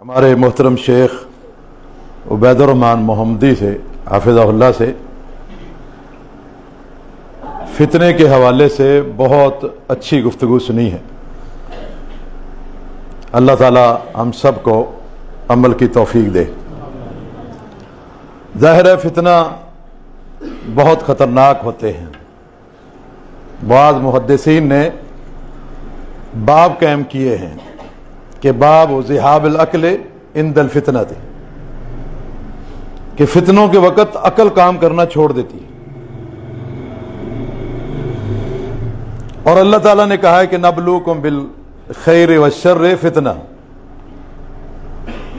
ہمارے محترم شیخ عبید الرحمن محمدی سے حافظہ اللہ سے فتنے کے حوالے سے بہت اچھی گفتگو سنی ہے۔ اللہ تعالی ہم سب کو عمل کی توفیق دے۔ ظاہر ہے فتنہ بہت خطرناک ہوتے ہیں۔ بعض محدثین نے باب قائم کیے ہیں کہ باب ذہاب العقل عند الفتنہ تھے، کہ فتنوں کے وقت عقل کام کرنا چھوڑ دیتی ہے۔ اور اللہ تعالیٰ نے کہا ہے کہ نبلوکم بالخیر والشر فتنہ،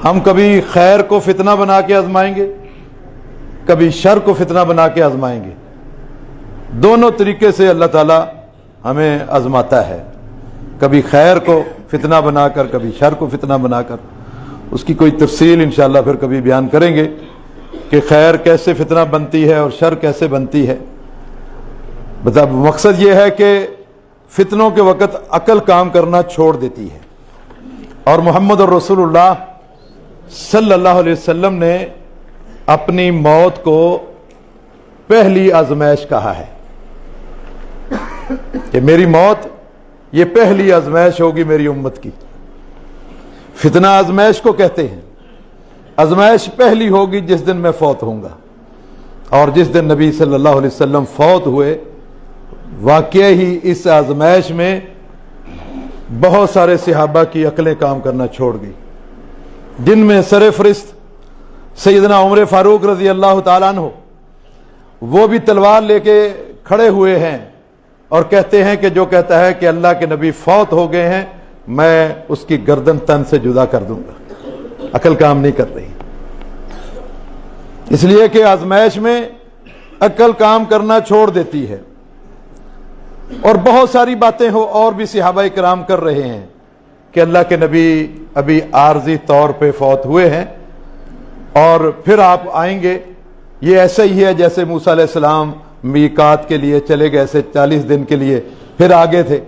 ہم کبھی خیر کو فتنہ بنا کے آزمائیں گے، کبھی شر کو فتنہ بنا کے آزمائیں گے۔ دونوں طریقے سے اللہ تعالیٰ ہمیں آزماتا ہے، کبھی خیر کو فتنہ بنا کر، کبھی شر کو فتنہ بنا کر۔ اس کی کوئی تفصیل انشاءاللہ پھر کبھی بیان کریں گے کہ خیر کیسے فتنہ بنتی ہے اور شر کیسے بنتی ہے۔ مقصد یہ ہے کہ فتنوں کے وقت عقل کام کرنا چھوڑ دیتی ہے۔ اور محمد الرسول اللہ صلی اللہ علیہ وسلم نے اپنی موت کو پہلی آزمائش کہا ہے کہ میری موت یہ پہلی آزمائش ہوگی میری امت کی۔ فتنہ آزمائش کو کہتے ہیں۔ آزمائش پہلی ہوگی جس دن میں فوت ہوں گا، اور جس دن نبی صلی اللہ علیہ وسلم فوت ہوئے، واقعہ ہی اس آزمائش میں بہت سارے صحابہ کی عقلیں کام کرنا چھوڑ گئی، جن میں سر فہرست سیدنا عمر فاروق رضی اللہ تعالیٰ عنہ، وہ بھی تلوار لے کے کھڑے ہوئے ہیں اور کہتے ہیں کہ جو کہتا ہے کہ اللہ کے نبی فوت ہو گئے ہیں، میں اس کی گردن تن سے جدا کر دوں گا۔ عقل کام نہیں کر رہی، اس لیے کہ آزمائش میں عقل کام کرنا چھوڑ دیتی ہے۔ اور بہت ساری باتیں ہو اور بھی صحابہ کرام کر رہے ہیں کہ اللہ کے نبی ابھی عارضی طور پہ فوت ہوئے ہیں اور پھر آپ آئیں گے۔ یہ ایسا ہی ہے جیسے موسیٰ علیہ السلام میقات کے لیے چلے گئے سے 40 دن کے لیے پھر آگے تھے،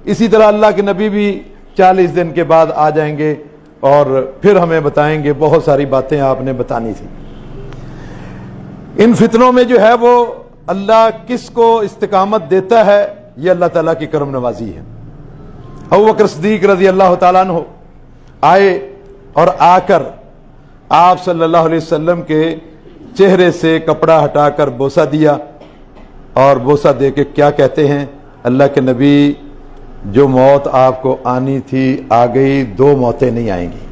اسی طرح اللہ کے نبی بھی 40 دن کے بعد آ جائیں گے اور پھر ہمیں بتائیں گے۔ بہت ساری باتیں آپ نے بتانی تھی۔ ان فتنوں میں جو ہے وہ اللہ کس کو استقامت دیتا ہے، یہ اللہ تعالیٰ کی کرم نوازی ہے۔ ابوبکر صدیق رضی اللہ تعالیٰ عنہ آئے اور آ کر آپ صلی اللہ علیہ وسلم کے چہرے سے کپڑا ہٹا کر بوسہ دیا، اور بوسہ دے کے کیا کہتے ہیں، اللہ کے نبی جو موت آپ کو آنی تھی آ گئی، 2 موتیں نہیں آئیں گی۔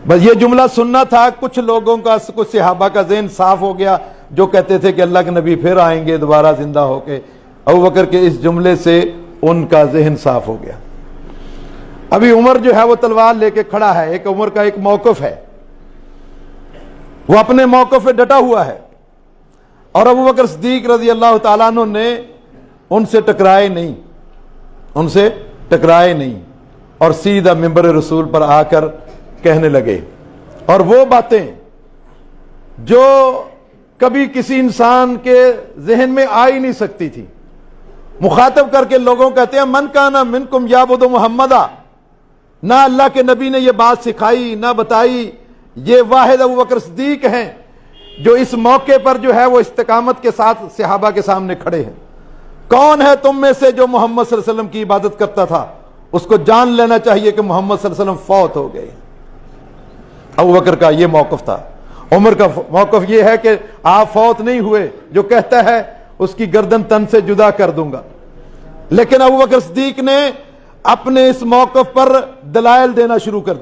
بس یہ جملہ سننا تھا۔ کچھ لوگوں کا، کچھ صحابہ کا ذہن صاف ہو گیا جو کہتے تھے کہ اللہ کے نبی پھر آئیں گے دوبارہ زندہ ہو کے۔ ابوبکر کے اس جملے سے ان کا ذہن صاف ہو گیا۔ ابھی عمر جو ہے وہ تلوار لے کے کھڑا ہے، ایک عمر کا ایک موقف ہے، وہ اپنے موقف پہ ڈٹا ہوا ہے، اور ابوبکر صدیق رضی اللہ تعالیٰ عنہ نے ان سے ٹکرائے نہیں، اور سیدھا منبر رسول پر آ کر کہنے لگے، اور وہ باتیں جو کبھی کسی انسان کے ذہن میں آ ہی نہیں سکتی تھی۔ مخاطب کر کے لوگوں کہتے ہیں من کانا منکم یعبد محمدا، نہ اللہ کے نبی نے یہ بات سکھائی نہ بتائی، یہ واحد ابوبکر صدیق ہیں جو اس موقع پر جو ہے وہ استقامت کے ساتھ صحابہ کے سامنے کھڑے ہیں۔ کون ہے تم میں سے جو محمد صلی اللہ علیہ وسلم کی عبادت کرتا تھا؟ اس کو جان لینا چاہیے کہ محمد صلی اللہ علیہ وسلم فوت ہو گئے۔ ابوبکر کا یہ موقف تھا۔ عمر کا موقف یہ ہے کہ آپ فوت نہیں ہوئے، جو کہتا ہے اس کی گردن تن سے جدا کر دوں گا۔ لیکن ابوبکر صدیق نے اپنے اس موقف پر دلائل دینا شروع کر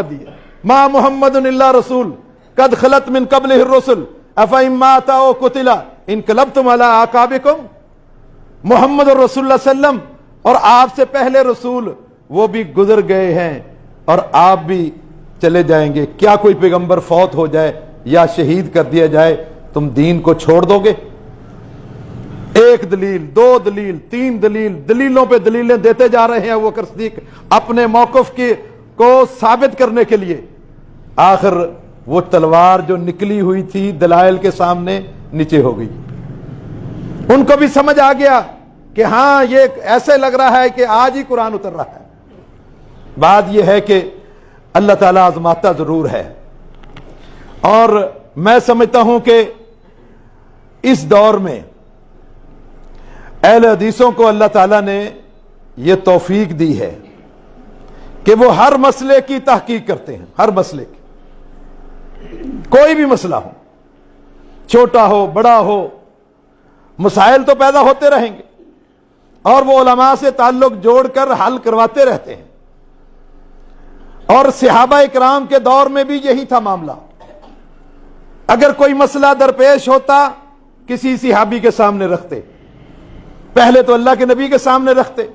دیے۔ ما محمد الا رسول قد خلت من قبلہ الرسل افإن مات او قتل انقلبتم علی اعقابکم۔ محمد رسول اللہ صلی اللہ علیہ وسلم اور آپ سے پہلے رسول وہ بھی گزر گئے ہیں، اور آپ بھی چلے جائیں گے۔ کیا کوئی پیغمبر فوت ہو جائے یا شہید کر دیا جائے تم دین کو چھوڑ دو گے؟ ایک دلیل، 2 دلیل، 3 دلیل، دلیلوں پہ دلیلیں دیتے جا رہے ہیں ابوبکر صدیق اپنے موقف کو ثابت کرنے کے لیے۔ آخر وہ تلوار جو نکلی ہوئی تھی دلائل کے سامنے نیچے ہو گئی۔ ان کو بھی سمجھ آ گیا کہ ہاں یہ ایسے لگ رہا ہے کہ آج ہی قرآن اتر رہا ہے۔ بات یہ ہے کہ اللہ تعالیٰ آزماتا ضرور ہے، اور میں سمجھتا ہوں کہ اس دور میں اہل حدیثوں کو اللہ تعالیٰ نے یہ توفیق دی ہے کہ وہ ہر مسئلے کی تحقیق کرتے ہیں، ہر مسئلے کی، کوئی بھی مسئلہ ہو، چھوٹا ہو بڑا ہو، مسائل تو پیدا ہوتے رہیں گے اور وہ علماء سے تعلق جوڑ کر حل کرواتے رہتے ہیں، اور صحابہ اکرام کے دور میں بھی یہی تھا معاملہ۔ اگر کوئی مسئلہ درپیش ہوتا کسی صحابی کے سامنے رکھتے، پہلے تو اللہ کے نبی کے سامنے رکھتے،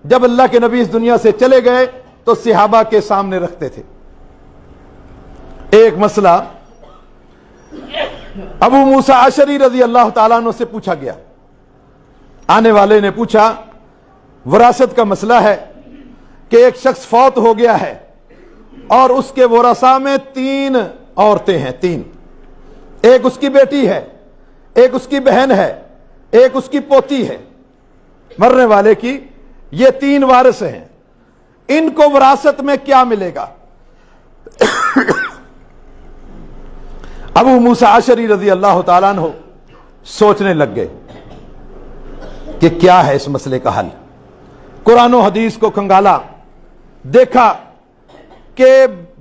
جب اللہ کے نبی اس دنیا سے چلے گئے تو صحابہ کے سامنے رکھتے تھے۔ ایک مسئلہ ابو موسیٰ اشعری رضی اللہ تعالیٰ عنہ سے پوچھا گیا، آنے والے نے پوچھا، وراثت کا مسئلہ ہے کہ ایک شخص فوت ہو گیا ہے اور اس کے ورثاء میں 3 عورتیں ہیں، 3، ایک اس کی بیٹی ہے، ایک اس کی بہن ہے، ایک اس کی پوتی ہے، مرنے والے کی یہ 3 وارث ہیں، ان کو وراثت میں کیا ملے گا؟ ابو موسیٰ اشعری رضی اللہ تعالیٰ عنہ سوچنے لگ گئے کہ کیا ہے اس مسئلے کا حل۔ قرآن و حدیث کو کھنگالا، دیکھا کہ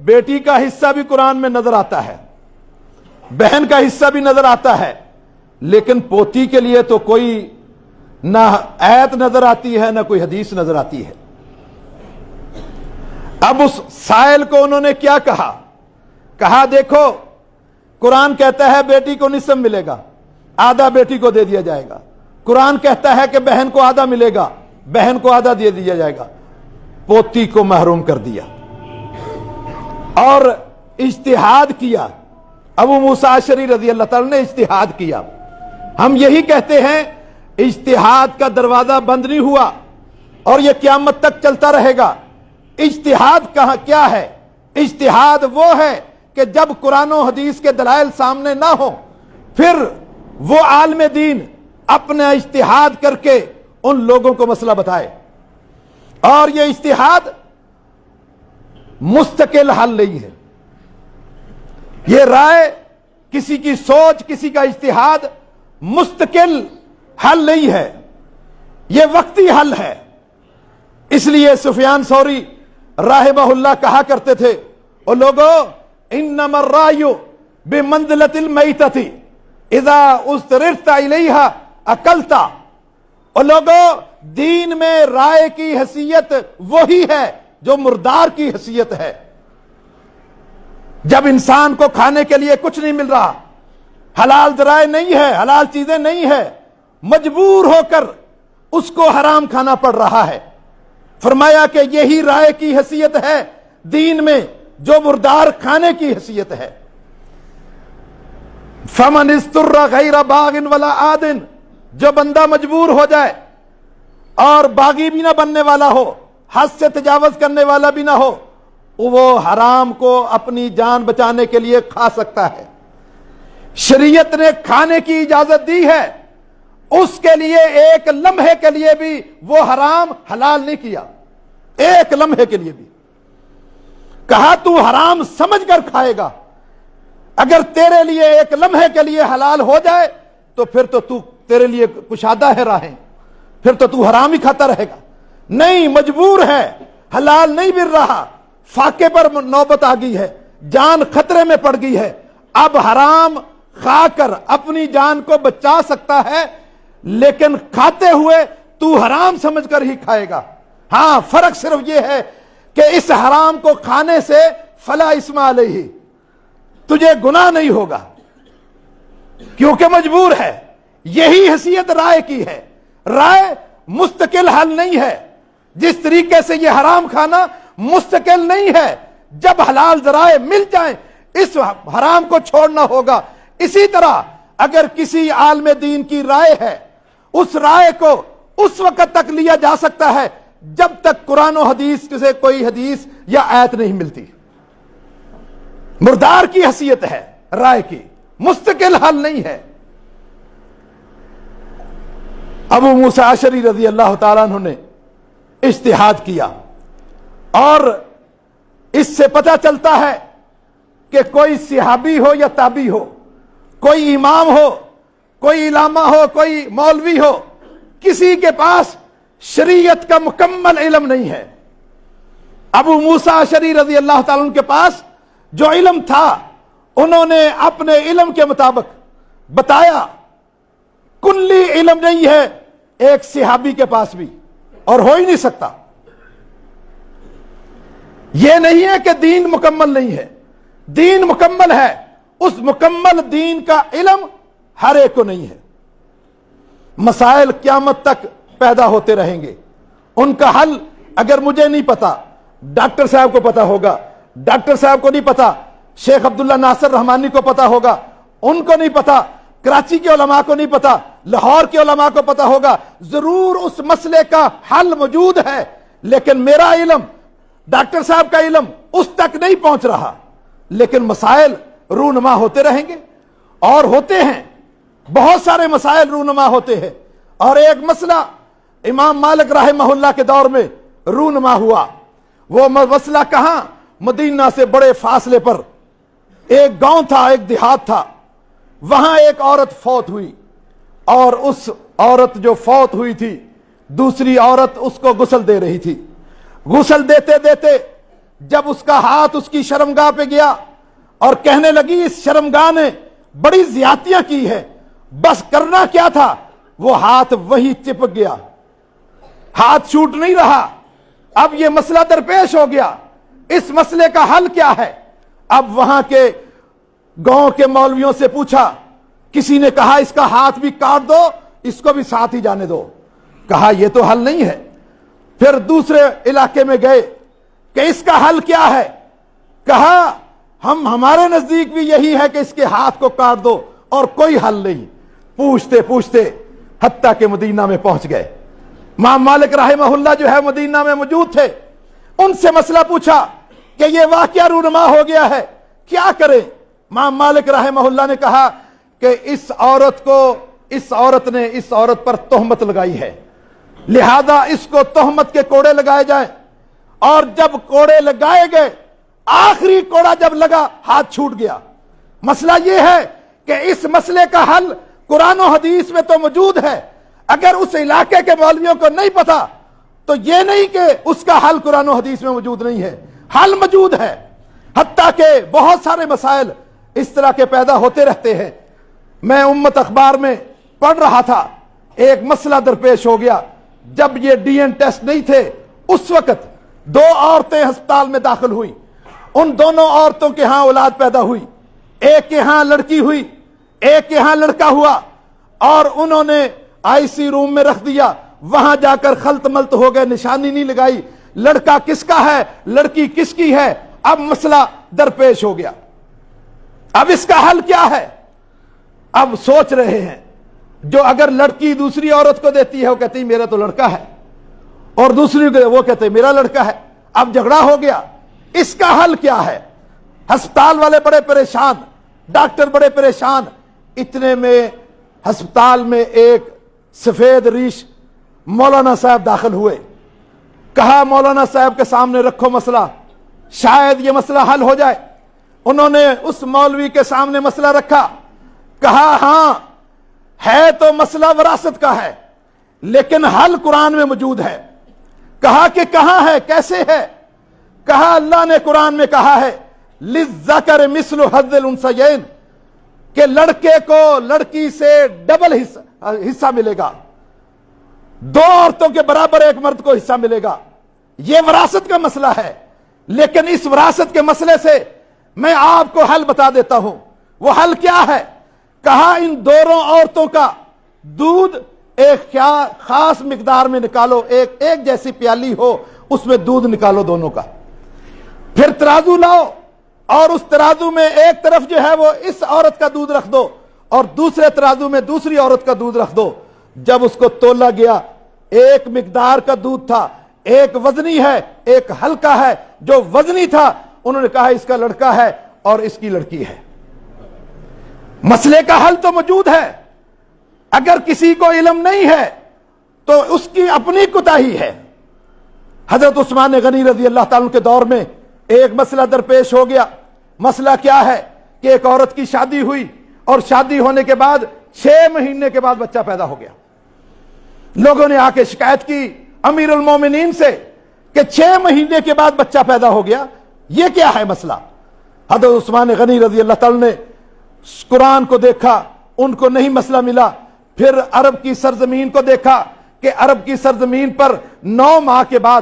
بیٹی کا حصہ بھی قرآن میں نظر آتا ہے، بہن کا حصہ بھی نظر آتا ہے، لیکن پوتی کے لیے تو کوئی نہ آیت نظر آتی ہے نہ کوئی حدیث نظر آتی ہے۔ اب اس سائل کو انہوں نے کیا کہا دیکھو قرآن کہتا ہے بیٹی کو نصف ملے گا، آدھا بیٹی کو دے دیا جائے گا، قرآن کہتا ہے کہ بہن کو آدھا ملے گا، بہن کو آدھا دے دیا جائے گا، پوتی کو محروم کر دیا اور اجتہاد کیا۔ ابو موسیٰ اشعری رضی اللہ تعالیٰ نے اجتہاد کیا۔ ہم یہی کہتے ہیں اجتہاد کا دروازہ بند نہیں ہوا اور یہ قیامت تک چلتا رہے گا۔ اجتہاد کیا ہے؟ اجتہاد وہ ہے کہ جب قرآن و حدیث کے دلائل سامنے نہ ہو پھر وہ عالم دین اپنا اجتہاد کر کے ان لوگوں کو مسئلہ بتائے، اور یہ اجتہاد مستقل حل نہیں ہے، یہ رائے کسی کی سوچ کسی کا اجتہاد مستقل حل نہیں ہے، یہ وقتی حل ہے۔ اس لیے سفیان ثوری رحمہ اللہ کہا کرتے تھے، او لوگو انما الرائے بمنزلۃ المیتۃ اذا اضطررت الیہا اکلت۔ او لوگو دین میں رائے کی حیثیت وہی ہے جو مردار کی حیثیت ہے۔ جب انسان کو کھانے کے لیے کچھ نہیں مل رہا، حلال ذرائع نہیں ہے، حلال چیزیں نہیں ہے، مجبور ہو کر اس کو حرام کھانا پڑ رہا ہے، فرمایا کہ یہی رائے کی حیثیت ہے دین میں جو مردار کھانے کی حیثیت ہے۔ فمن اضطر غیر باغ ولا عاد، جو بندہ مجبور ہو جائے اور باغی بھی نہ بننے والا ہو، حد سے تجاوز کرنے والا بھی نہ ہو، وہ حرام کو اپنی جان بچانے کے لیے کھا سکتا ہے۔ شریعت نے کھانے کی اجازت دی ہے، اس کے لیے ایک لمحے کے لیے بھی وہ حرام حلال نہیں کیا، ایک لمحے کے لیے بھی کہا تو حرام سمجھ کر کھائے گا، اگر تیرے لیے ایک لمحے کے لیے حلال ہو جائے تو پھر تو تیرے لیے کشادہ ہے راہیں، پھر تو حرام ہی کھاتا رہے گا۔ نہیں، مجبور ہے، حلال نہیں مل رہا، فاقے پر نوبت آ گئی ہے، جان خطرے میں پڑ گئی ہے، اب حرام کھا کر اپنی جان کو بچا سکتا ہے، لیکن کھاتے ہوئے تو حرام سمجھ کر ہی کھائے گا۔ ہاں، فرق صرف یہ ہے کہ اس حرام کو کھانے سے فلا اسم علیہ، تجھے گناہ نہیں ہوگا کیونکہ مجبور ہے۔ یہی حیثیت رائے کی ہے، رائے مستقل حل نہیں ہے، جس طریقے سے یہ حرام کھانا مستقل نہیں ہے، جب حلال ذرائع مل جائیں اس حرام کو چھوڑنا ہوگا۔ اسی طرح اگر کسی عالم دین کی رائے ہے، اس رائے کو اس وقت تک لیا جا سکتا ہے جب تک قرآن و حدیث سے کوئی حدیث یا آیت نہیں ملتی، مردار کی حیثیت ہے رائے کی، مستقل حل نہیں ہے۔ ابو موسیٰ اشعری رضی اللہ تعالیٰ عنہ نے اجتہاد کیا اور اس سے پتہ چلتا ہے کہ کوئی صحابی ہو یا تابعی ہو، کوئی امام ہو، کوئی علامہ ہو، کوئی مولوی ہو، کسی کے پاس شریعت کا مکمل علم نہیں ہے۔ ابو موسیٰ اشعری رضی اللہ تعالیٰ عنہ کے پاس جو علم تھا انہوں نے اپنے علم کے مطابق بتایا، کلی علم نہیں ہے ایک صحابی کے پاس بھی، اور ہو ہی نہیں سکتا۔ یہ نہیں ہے کہ دین مکمل نہیں ہے، دین مکمل ہے، اس مکمل دین کا علم ہر ایک کو نہیں ہے۔ مسائل قیامت تک پیدا ہوتے رہیں گے، ان کا حل اگر مجھے نہیں پتا، ڈاکٹر صاحب کو پتا ہوگا، ڈاکٹر صاحب کو نہیں پتا، شیخ عبداللہ ناصر رحمانی کو پتا ہوگا، ان کو نہیں پتا، کراچی کے علماء کو نہیں پتا، لاہور کے علماء کو پتا ہوگا، ضرور اس مسئلے کا حل موجود ہے، لیکن میرا علم، ڈاکٹر صاحب کا علم اس تک نہیں پہنچ رہا۔ لیکن مسائل رونما ہوتے رہیں گے، اور ہوتے ہیں، بہت سارے مسائل رونما ہوتے ہیں۔ اور ایک مسئلہ امام مالک رحمہ اللہ کے دور میں رونما ہوا، وہ مسئلہ کہاں؟ مدینہ سے بڑے فاصلے پر ایک گاؤں تھا، ایک دیہات تھا، وہاں ایک عورت فوت ہوئی، اور اس عورت جو فوت ہوئی تھی دوسری عورت اس کو غسل دے رہی تھی۔ غسل دیتے دیتے جب اس کا ہاتھ اس کی شرمگاہ پہ گیا اور کہنے لگی اس شرمگاہ نے بڑی زیادتیاں کی ہے، بس کرنا کیا تھا، وہ ہاتھ وہی چپک گیا، ہاتھ چھوٹ نہیں رہا۔ اب یہ مسئلہ درپیش ہو گیا، اس مسئلے کا حل کیا ہے؟ اب وہاں کے گاؤں کے مولویوں سے پوچھا، کسی نے کہا اس کا ہاتھ بھی کاٹ دو، اس کو بھی ساتھ ہی جانے دو۔ کہا یہ تو حل نہیں ہے۔ پھر دوسرے علاقے میں گئے کہ اس کا حل کیا ہے؟ کہا ہمارے نزدیک بھی یہی ہے کہ اس کے ہاتھ کو کاٹ دو، اور کوئی حل نہیں۔ پوچھتے پوچھتے حتیٰ کہ مدینہ میں پہنچ گئے۔ امام مالک رحمہ اللہ جو ہے مدینہ میں موجود تھے، ان سے مسئلہ پوچھا کہ یہ واقعہ رونما ہو گیا ہے، کیا کریں؟ امام مالک رحمہ اللہ نے کہا کہ اس عورت نے اس عورت پر تہمت لگائی ہے، لہذا اس کو تہمت کے کوڑے لگائے جائیں۔ اور جب کوڑے لگائے گئے، آخری کوڑا جب لگا، ہاتھ چھوٹ گیا۔ مسئلہ یہ ہے کہ اس مسئلے کا حل قرآن و حدیث میں تو موجود ہے، اگر اس علاقے کے مولویوں کو نہیں پتا تو یہ نہیں کہ اس کا حل قرآن و حدیث میں موجود نہیں ہے، حل موجود ہے۔ حتیٰ کہ بہت سارے مسائل اس طرح کے پیدا ہوتے رہتے ہیں۔ میں امت اخبار میں پڑھ رہا تھا، ایک مسئلہ درپیش ہو گیا، جب یہ ڈی این ٹیسٹ نہیں تھے اس وقت دو عورتیں ہسپتال میں داخل ہوئی، ان دونوں عورتوں کے ہاں اولاد پیدا ہوئی، ایک کے ہاں لڑکی ہوئی، ایک کے ہاں لڑکا ہوا، اور انہوں نے آئی سی روم میں رکھ دیا، وہاں جا کر خلط ملط ہو گئے، نشانی نہیں لگائی، لڑکا کس کا ہے لڑکی کس کی ہے۔ اب مسئلہ درپیش ہو گیا، اب اس کا حل کیا ہے؟ اب سوچ رہے ہیں، جو اگر لڑکی دوسری عورت کو دیتی ہے وہ کہتی میرا تو لڑکا ہے، اور دوسری کو وہ کہتے میرا لڑکا ہے۔ اب جھگڑا ہو گیا، اس کا حل کیا ہے؟ ہسپتال والے بڑے پریشان، ڈاکٹر بڑے پریشان۔ اتنے میں ہسپتال میں ایک سفید ریش مولانا صاحب داخل ہوئے، کہا مولانا صاحب کے سامنے رکھو مسئلہ، شاید یہ مسئلہ حل ہو جائے۔ انہوں نے اس مولوی کے سامنے مسئلہ رکھا، کہا ہاں ہے تو مسئلہ وراثت کا ہے، لیکن حل قرآن میں موجود ہے۔ کہا کہ کہاں ہے، کیسے ہے؟ کہا اللہ نے قرآن میں کہا ہے للذکر مثل حظ الانثیین، کہ لڑکے کو لڑکی سے ڈبل حصہ ملے گا، دو عورتوں کے برابر ایک مرد کو حصہ ملے گا۔ یہ وراثت کا مسئلہ ہے، لیکن اس وراثت کے مسئلے سے میں آپ کو حل بتا دیتا ہوں۔ وہ حل کیا ہے؟ کہا ان دونوں عورتوں کا دودھ ایک خاص مقدار میں نکالو، ایک جیسی پیالی ہو اس میں دودھ نکالو دونوں کا، پھر ترازو لاؤ اور اس ترازو میں ایک طرف جو ہے وہ اس عورت کا دودھ رکھ دو اور دوسرے ترازو میں دوسری عورت کا دودھ رکھ دو۔ جب اس کو تولا گیا، ایک مقدار کا دودھ تھا، ایک وزنی ہے ایک ہلکا ہے۔ جو وزنی تھا انہوں نے کہا اس کا لڑکا ہے اور اس کی لڑکی ہے۔ مسئلے کا حل تو موجود ہے، اگر کسی کو علم نہیں ہے تو اس کی اپنی کوتاہی ہے۔ حضرت عثمان غنی رضی اللہ تعالیٰ عنہ کے دور میں ایک مسئلہ درپیش ہو گیا. مسئلہ کیا ہے کہ ایک عورت کی شادی ہوئی اور شادی ہونے کے بعد 6 مہینے کے بعد بچہ پیدا ہو گیا. لوگوں نے آ کے شکایت کی امیر المومنین سے کہ 6 مہینے کے بعد بچہ پیدا ہو گیا, یہ کیا ہے مسئلہ؟ حضرت عثمان غنی رضی اللہ تعالیٰ نے قرآن کو دیکھا, ان کو نہیں مسئلہ ملا. پھر عرب کی سرزمین کو دیکھا کہ عرب کی سرزمین پر 9 ماہ کے بعد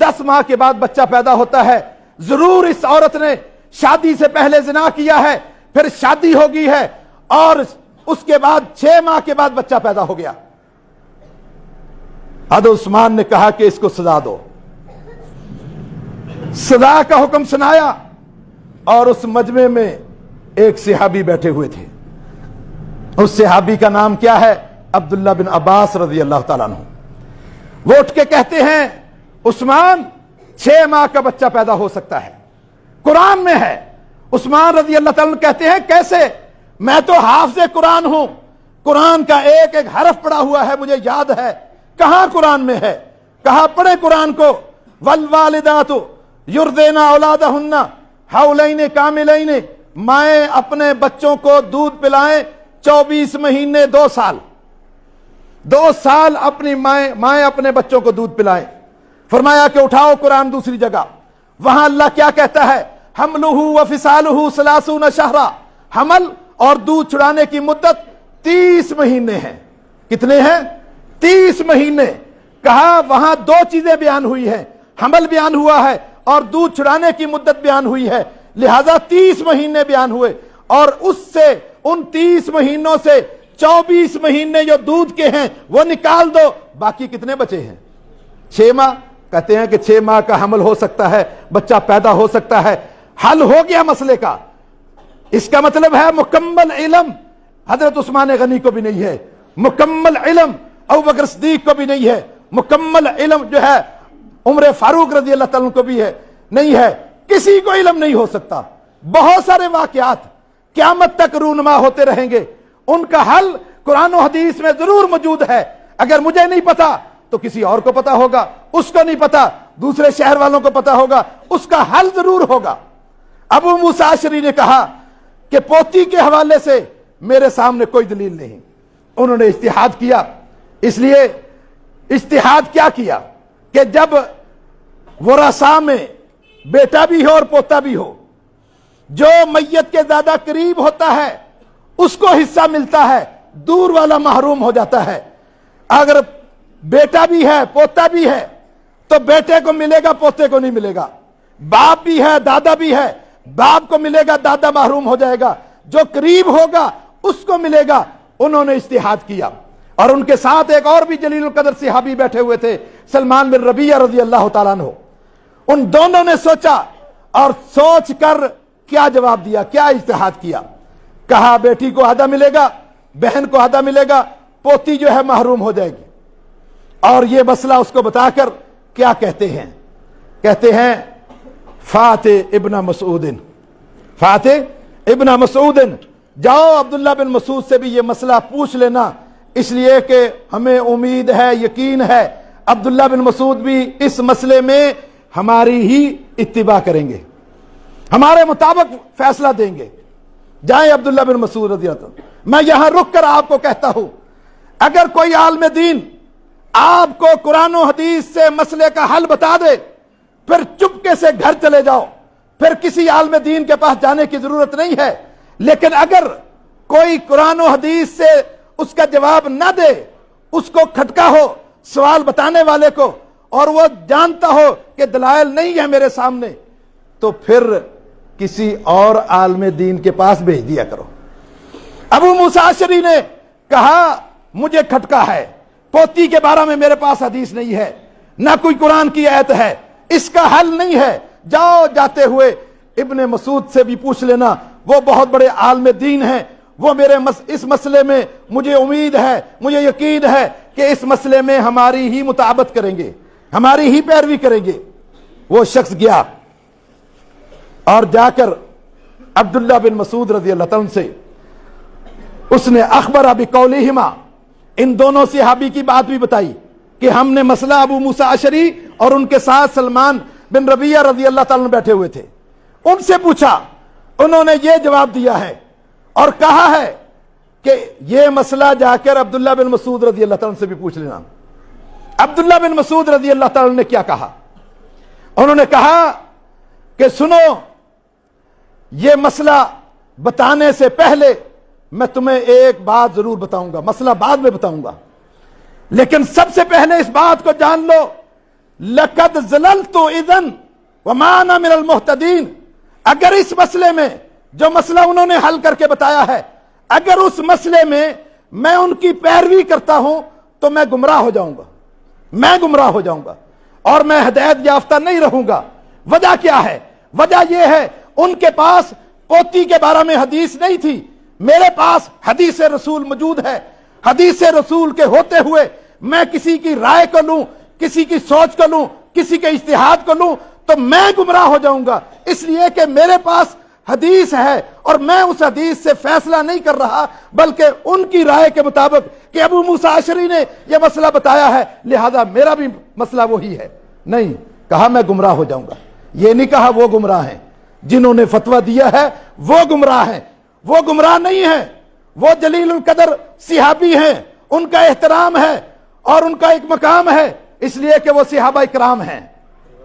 10 ماہ کے بعد بچہ پیدا ہوتا ہے. ضرور اس عورت نے شادی سے پہلے زنا کیا ہے, پھر شادی ہو گئی ہے اور اس کے بعد 6 ماہ کے بعد بچہ پیدا ہو گیا. حضرت عثمان نے کہا کہ اس کو سزا دو. سزا کا حکم سنایا اور اس مجمع میں ایک صحابی بیٹھے ہوئے تھے. اس صحابی کا نام کیا ہے؟ عبداللہ بن عباس رضی اللہ تعالیٰ عنہ. وہ اٹھ کے کہتے ہیں عثمان 6 ماہ کا بچہ پیدا ہو سکتا ہے, قرآن میں ہے. عثمان رضی اللہ تعالیٰ عنہ کہتے ہیں کیسے؟ میں تو حافظ قرآن ہوں, قرآن کا ایک ایک حرف پڑھا ہوا ہے, مجھے یاد ہے. کہاں قرآن میں ہے؟ کہا پڑھیں قرآن کو. والوالدات یرضعن اولادہن حولین کاملین, مائیں اپنے بچوں کو دودھ پلائیں 24 مہینے 2 سال. 2 سال اپنی مائیں اپنے بچوں کو دودھ پلائیں. فرمایا کہ اٹھاؤ قرآن دوسری جگہ, وہاں اللہ کیا کہتا ہے؟ حملہ وفصالہ 30 شہرا, حمل اور دودھ چھڑانے کی مدت 30 مہینے ہیں. کتنے ہیں؟ 30 مہینے. کہا وہاں 2 چیزیں بیان ہوئی ہیں, حمل بیان ہوا ہے اور دودھ چھڑانے کی مدت بیان ہوئی ہے, لہذا 30 مہینے بیان ہوئے. اور اس سے ان 30 مہینوں سے 24 مہینے جو دودھ کے ہیں وہ نکال دو, باقی کتنے بچے ہیں؟ 6 ماہ. کہتے ہیں کہ 6 ماہ کا حمل ہو سکتا ہے, بچہ پیدا ہو سکتا ہے. حل ہو گیا مسئلے کا. اس کا مطلب ہے مکمل علم حضرت عثمان غنی کو بھی نہیں ہے, مکمل علم ابوبکر صدیق کو بھی نہیں ہے, مکمل علم جو ہے عمر فاروق رضی اللہ تعالیٰ کو بھی ہے نہیں ہے, کسی کو علم نہیں ہو سکتا. بہت سارے واقعات قیامت تک رونما ہوتے رہیں گے, ان کا حل قرآن و حدیث میں ضرور موجود ہے. اگر مجھے نہیں پتا تو کسی اور کو پتا ہوگا, اس کو نہیں پتا دوسرے شہر والوں کو پتا ہوگا, اس کا حل ضرور ہوگا. ابو موسیٰ اشعری نے کہا کہ پوتی کے حوالے سے میرے سامنے کوئی دلیل نہیں. انہوں نے اجتہاد کیا. اس لیے اجتہاد کیا کیا کہ جب ورثاء میں بیٹا بھی ہو اور پوتا بھی ہو, جو میت کے زیادہ قریب ہوتا ہے اس کو حصہ ملتا ہے, دور والا محروم ہو جاتا ہے. اگر بیٹا بھی ہے پوتا بھی ہے تو بیٹے کو ملے گا, پوتے کو نہیں ملے گا. باپ بھی ہے دادا بھی ہے, باپ کو ملے گا, دادا محروم ہو جائے گا. جو قریب ہوگا اس کو ملے گا. انہوں نے اجتہاد کیا اور ان کے ساتھ ایک اور بھی جلیل القدر صحابی بیٹھے ہوئے تھے, سلمان بن ربیعہ رضی اللہ تعالیٰ عنہ. ان دونوں نے سوچا اور سوچ کر کیا جواب دیا, کیا اجتہاد کیا. کہا بیٹی کو آدھا ملے گا, بہن کو آدھا ملے گا, پوتی جو ہے محروم ہو جائے گی. اور یہ مسئلہ اس کو بتا کر کیا کہتے ہیں؟ کہتے ہیں فاتح ابن مسعود, فاتح ابن مسعود, جاؤ عبداللہ بن مسعود سے بھی یہ مسئلہ پوچھ لینا, اس لیے کہ ہمیں امید ہے, یقین ہے عبداللہ بن مسعود بھی اس مسئلے میں ہماری ہی اتباع کریں گے, ہمارے مطابق فیصلہ دیں گے. جائیں عبداللہ بن مسعود رضی اللہ عنہ. میں یہاں رک کر آپ کو کہتا ہوں, اگر کوئی عالم دین آپ کو قرآن و حدیث سے مسئلے کا حل بتا دے, پھر چپکے سے گھر چلے جاؤ, پھر کسی عالم دین کے پاس جانے کی ضرورت نہیں ہے. لیکن اگر کوئی قرآن و حدیث سے اس کا جواب نہ دے, اس کو کھٹکا ہو سوال بتانے والے کو, اور وہ جانتا ہو کہ دلائل نہیں ہے میرے سامنے, تو پھر کسی اور عالم دین کے پاس بھیج دیا کرو. ابو موسیٰ اشعری نے کہا مجھے کھٹکا ہے, پوتی کے بارے میں میرے پاس حدیث نہیں ہے, نہ کوئی قرآن کی آیت ہے, اس کا حل نہیں ہے. جاؤ جاتے ہوئے ابن مسعود سے بھی پوچھ لینا, وہ بہت بڑے عالم دین ہیں, وہ میرے اس مسئلے میں مجھے امید ہے, مجھے یقین ہے کہ اس مسئلے میں ہماری ہی مطابقت کریں گے, ہماری ہی پیروی کریں گے. وہ شخص گیا اور جا کر عبداللہ بن مسعود رضی اللہ عنہ سے اس نے اخبر بقولہما, ان دونوں صحابی کی بات بھی بتائی کہ ہم نے مسئلہ ابو موسیٰ اشعری اور ان کے ساتھ سلمان بن ربیہ رضی اللہ تعالیٰ عنہ بیٹھے ہوئے تھے. ان سے پوچھا, انہوں نے یہ جواب دیا ہے اور کہا ہے کہ یہ مسئلہ جا کر عبداللہ بن مسعود رضی اللہ تعالیٰ عنہ سے بھی پوچھ لینا. عبداللہ بن مسعود رضی اللہ تعالیٰ عنہ نے کیا کہا؟ انہوں نے کہا کہ سنو, یہ مسئلہ بتانے سے پہلے میں تمہیں ایک بات ضرور بتاؤں گا, مسئلہ بعد میں بتاؤں گا, لیکن سب سے پہلے اس بات کو جان لو, لَقَدْ ضَلَلْتُ إِذًا وَمَا أَنَا مِنَ الْمُهْتَدِينَ. اگر اس مسئلے میں جو مسئلہ انہوں نے حل کر کے بتایا ہے, اگر اس مسئلے میں میں ان کی پیروی کرتا ہوں تو میں گمراہ ہو جاؤں گا, میں گمراہ ہو جاؤں گا اور میں ہدایت یافتہ نہیں رہوں گا. وجہ کیا ہے؟ وجہ یہ ہے ان کے پاس پوتی کے بارے میں حدیث نہیں تھی, میرے پاس حدیث رسول موجود ہے. حدیث رسول کے ہوتے ہوئے میں کسی کی رائے کو لوں, کسی کی سوچ کو لوں, کسی کے اجتہاد کو لوں تو میں گمراہ ہو جاؤں گا, اس لیے کہ میرے پاس حدیث ہے اور میں اس حدیث سے فیصلہ نہیں کر رہا بلکہ ان کی رائے کے مطابق کہ ابو موسیٰ اشعری نے یہ مسئلہ بتایا ہے لہذا میرا بھی مسئلہ وہی ہے. نہیں کہا میں گمراہ ہو جاؤں گا. یہ نہیں کہا وہ گمراہ ہیں, جنہوں نے فتویٰ دیا ہے وہ گمراہ ہیں. وہ گمراہ نہیں ہیں, وہ جلیل القدر صحابی ہیں, ان کا احترام ہے اور ان کا ایک مقام ہے اس لیے کہ وہ صحابہ کرام ہیں,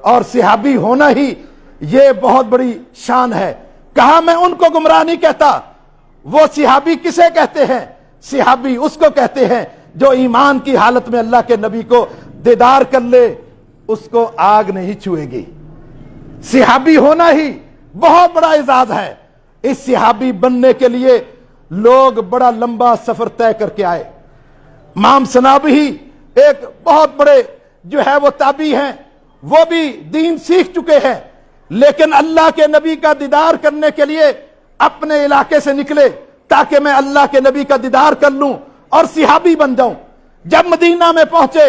اور صحابی ہونا ہی یہ بہت بڑی شان ہے. کہا میں ان کو گمراہ نہیں کہتا. وہ صحابی کسے کہتے ہیں؟ صحابی اس کو کہتے ہیں جو ایمان کی حالت میں اللہ کے نبی کو دیدار کر لے, اس کو آگ نہیں چھوئے گی. صحابی ہونا ہی بہت بڑا اعزاز ہے. اس صحابی بننے کے لیے لوگ بڑا لمبا سفر طے کر کے آئے. امام صنابحی ایک بہت بڑے جو ہے وہ تابعی ہیں, وہ بھی دین سیکھ چکے ہیں, لیکن اللہ کے نبی کا دیدار کرنے کے لیے اپنے علاقے سے نکلے تاکہ میں اللہ کے نبی کا دیدار کر لوں اور صحابی بن جاؤں. جب مدینہ میں پہنچے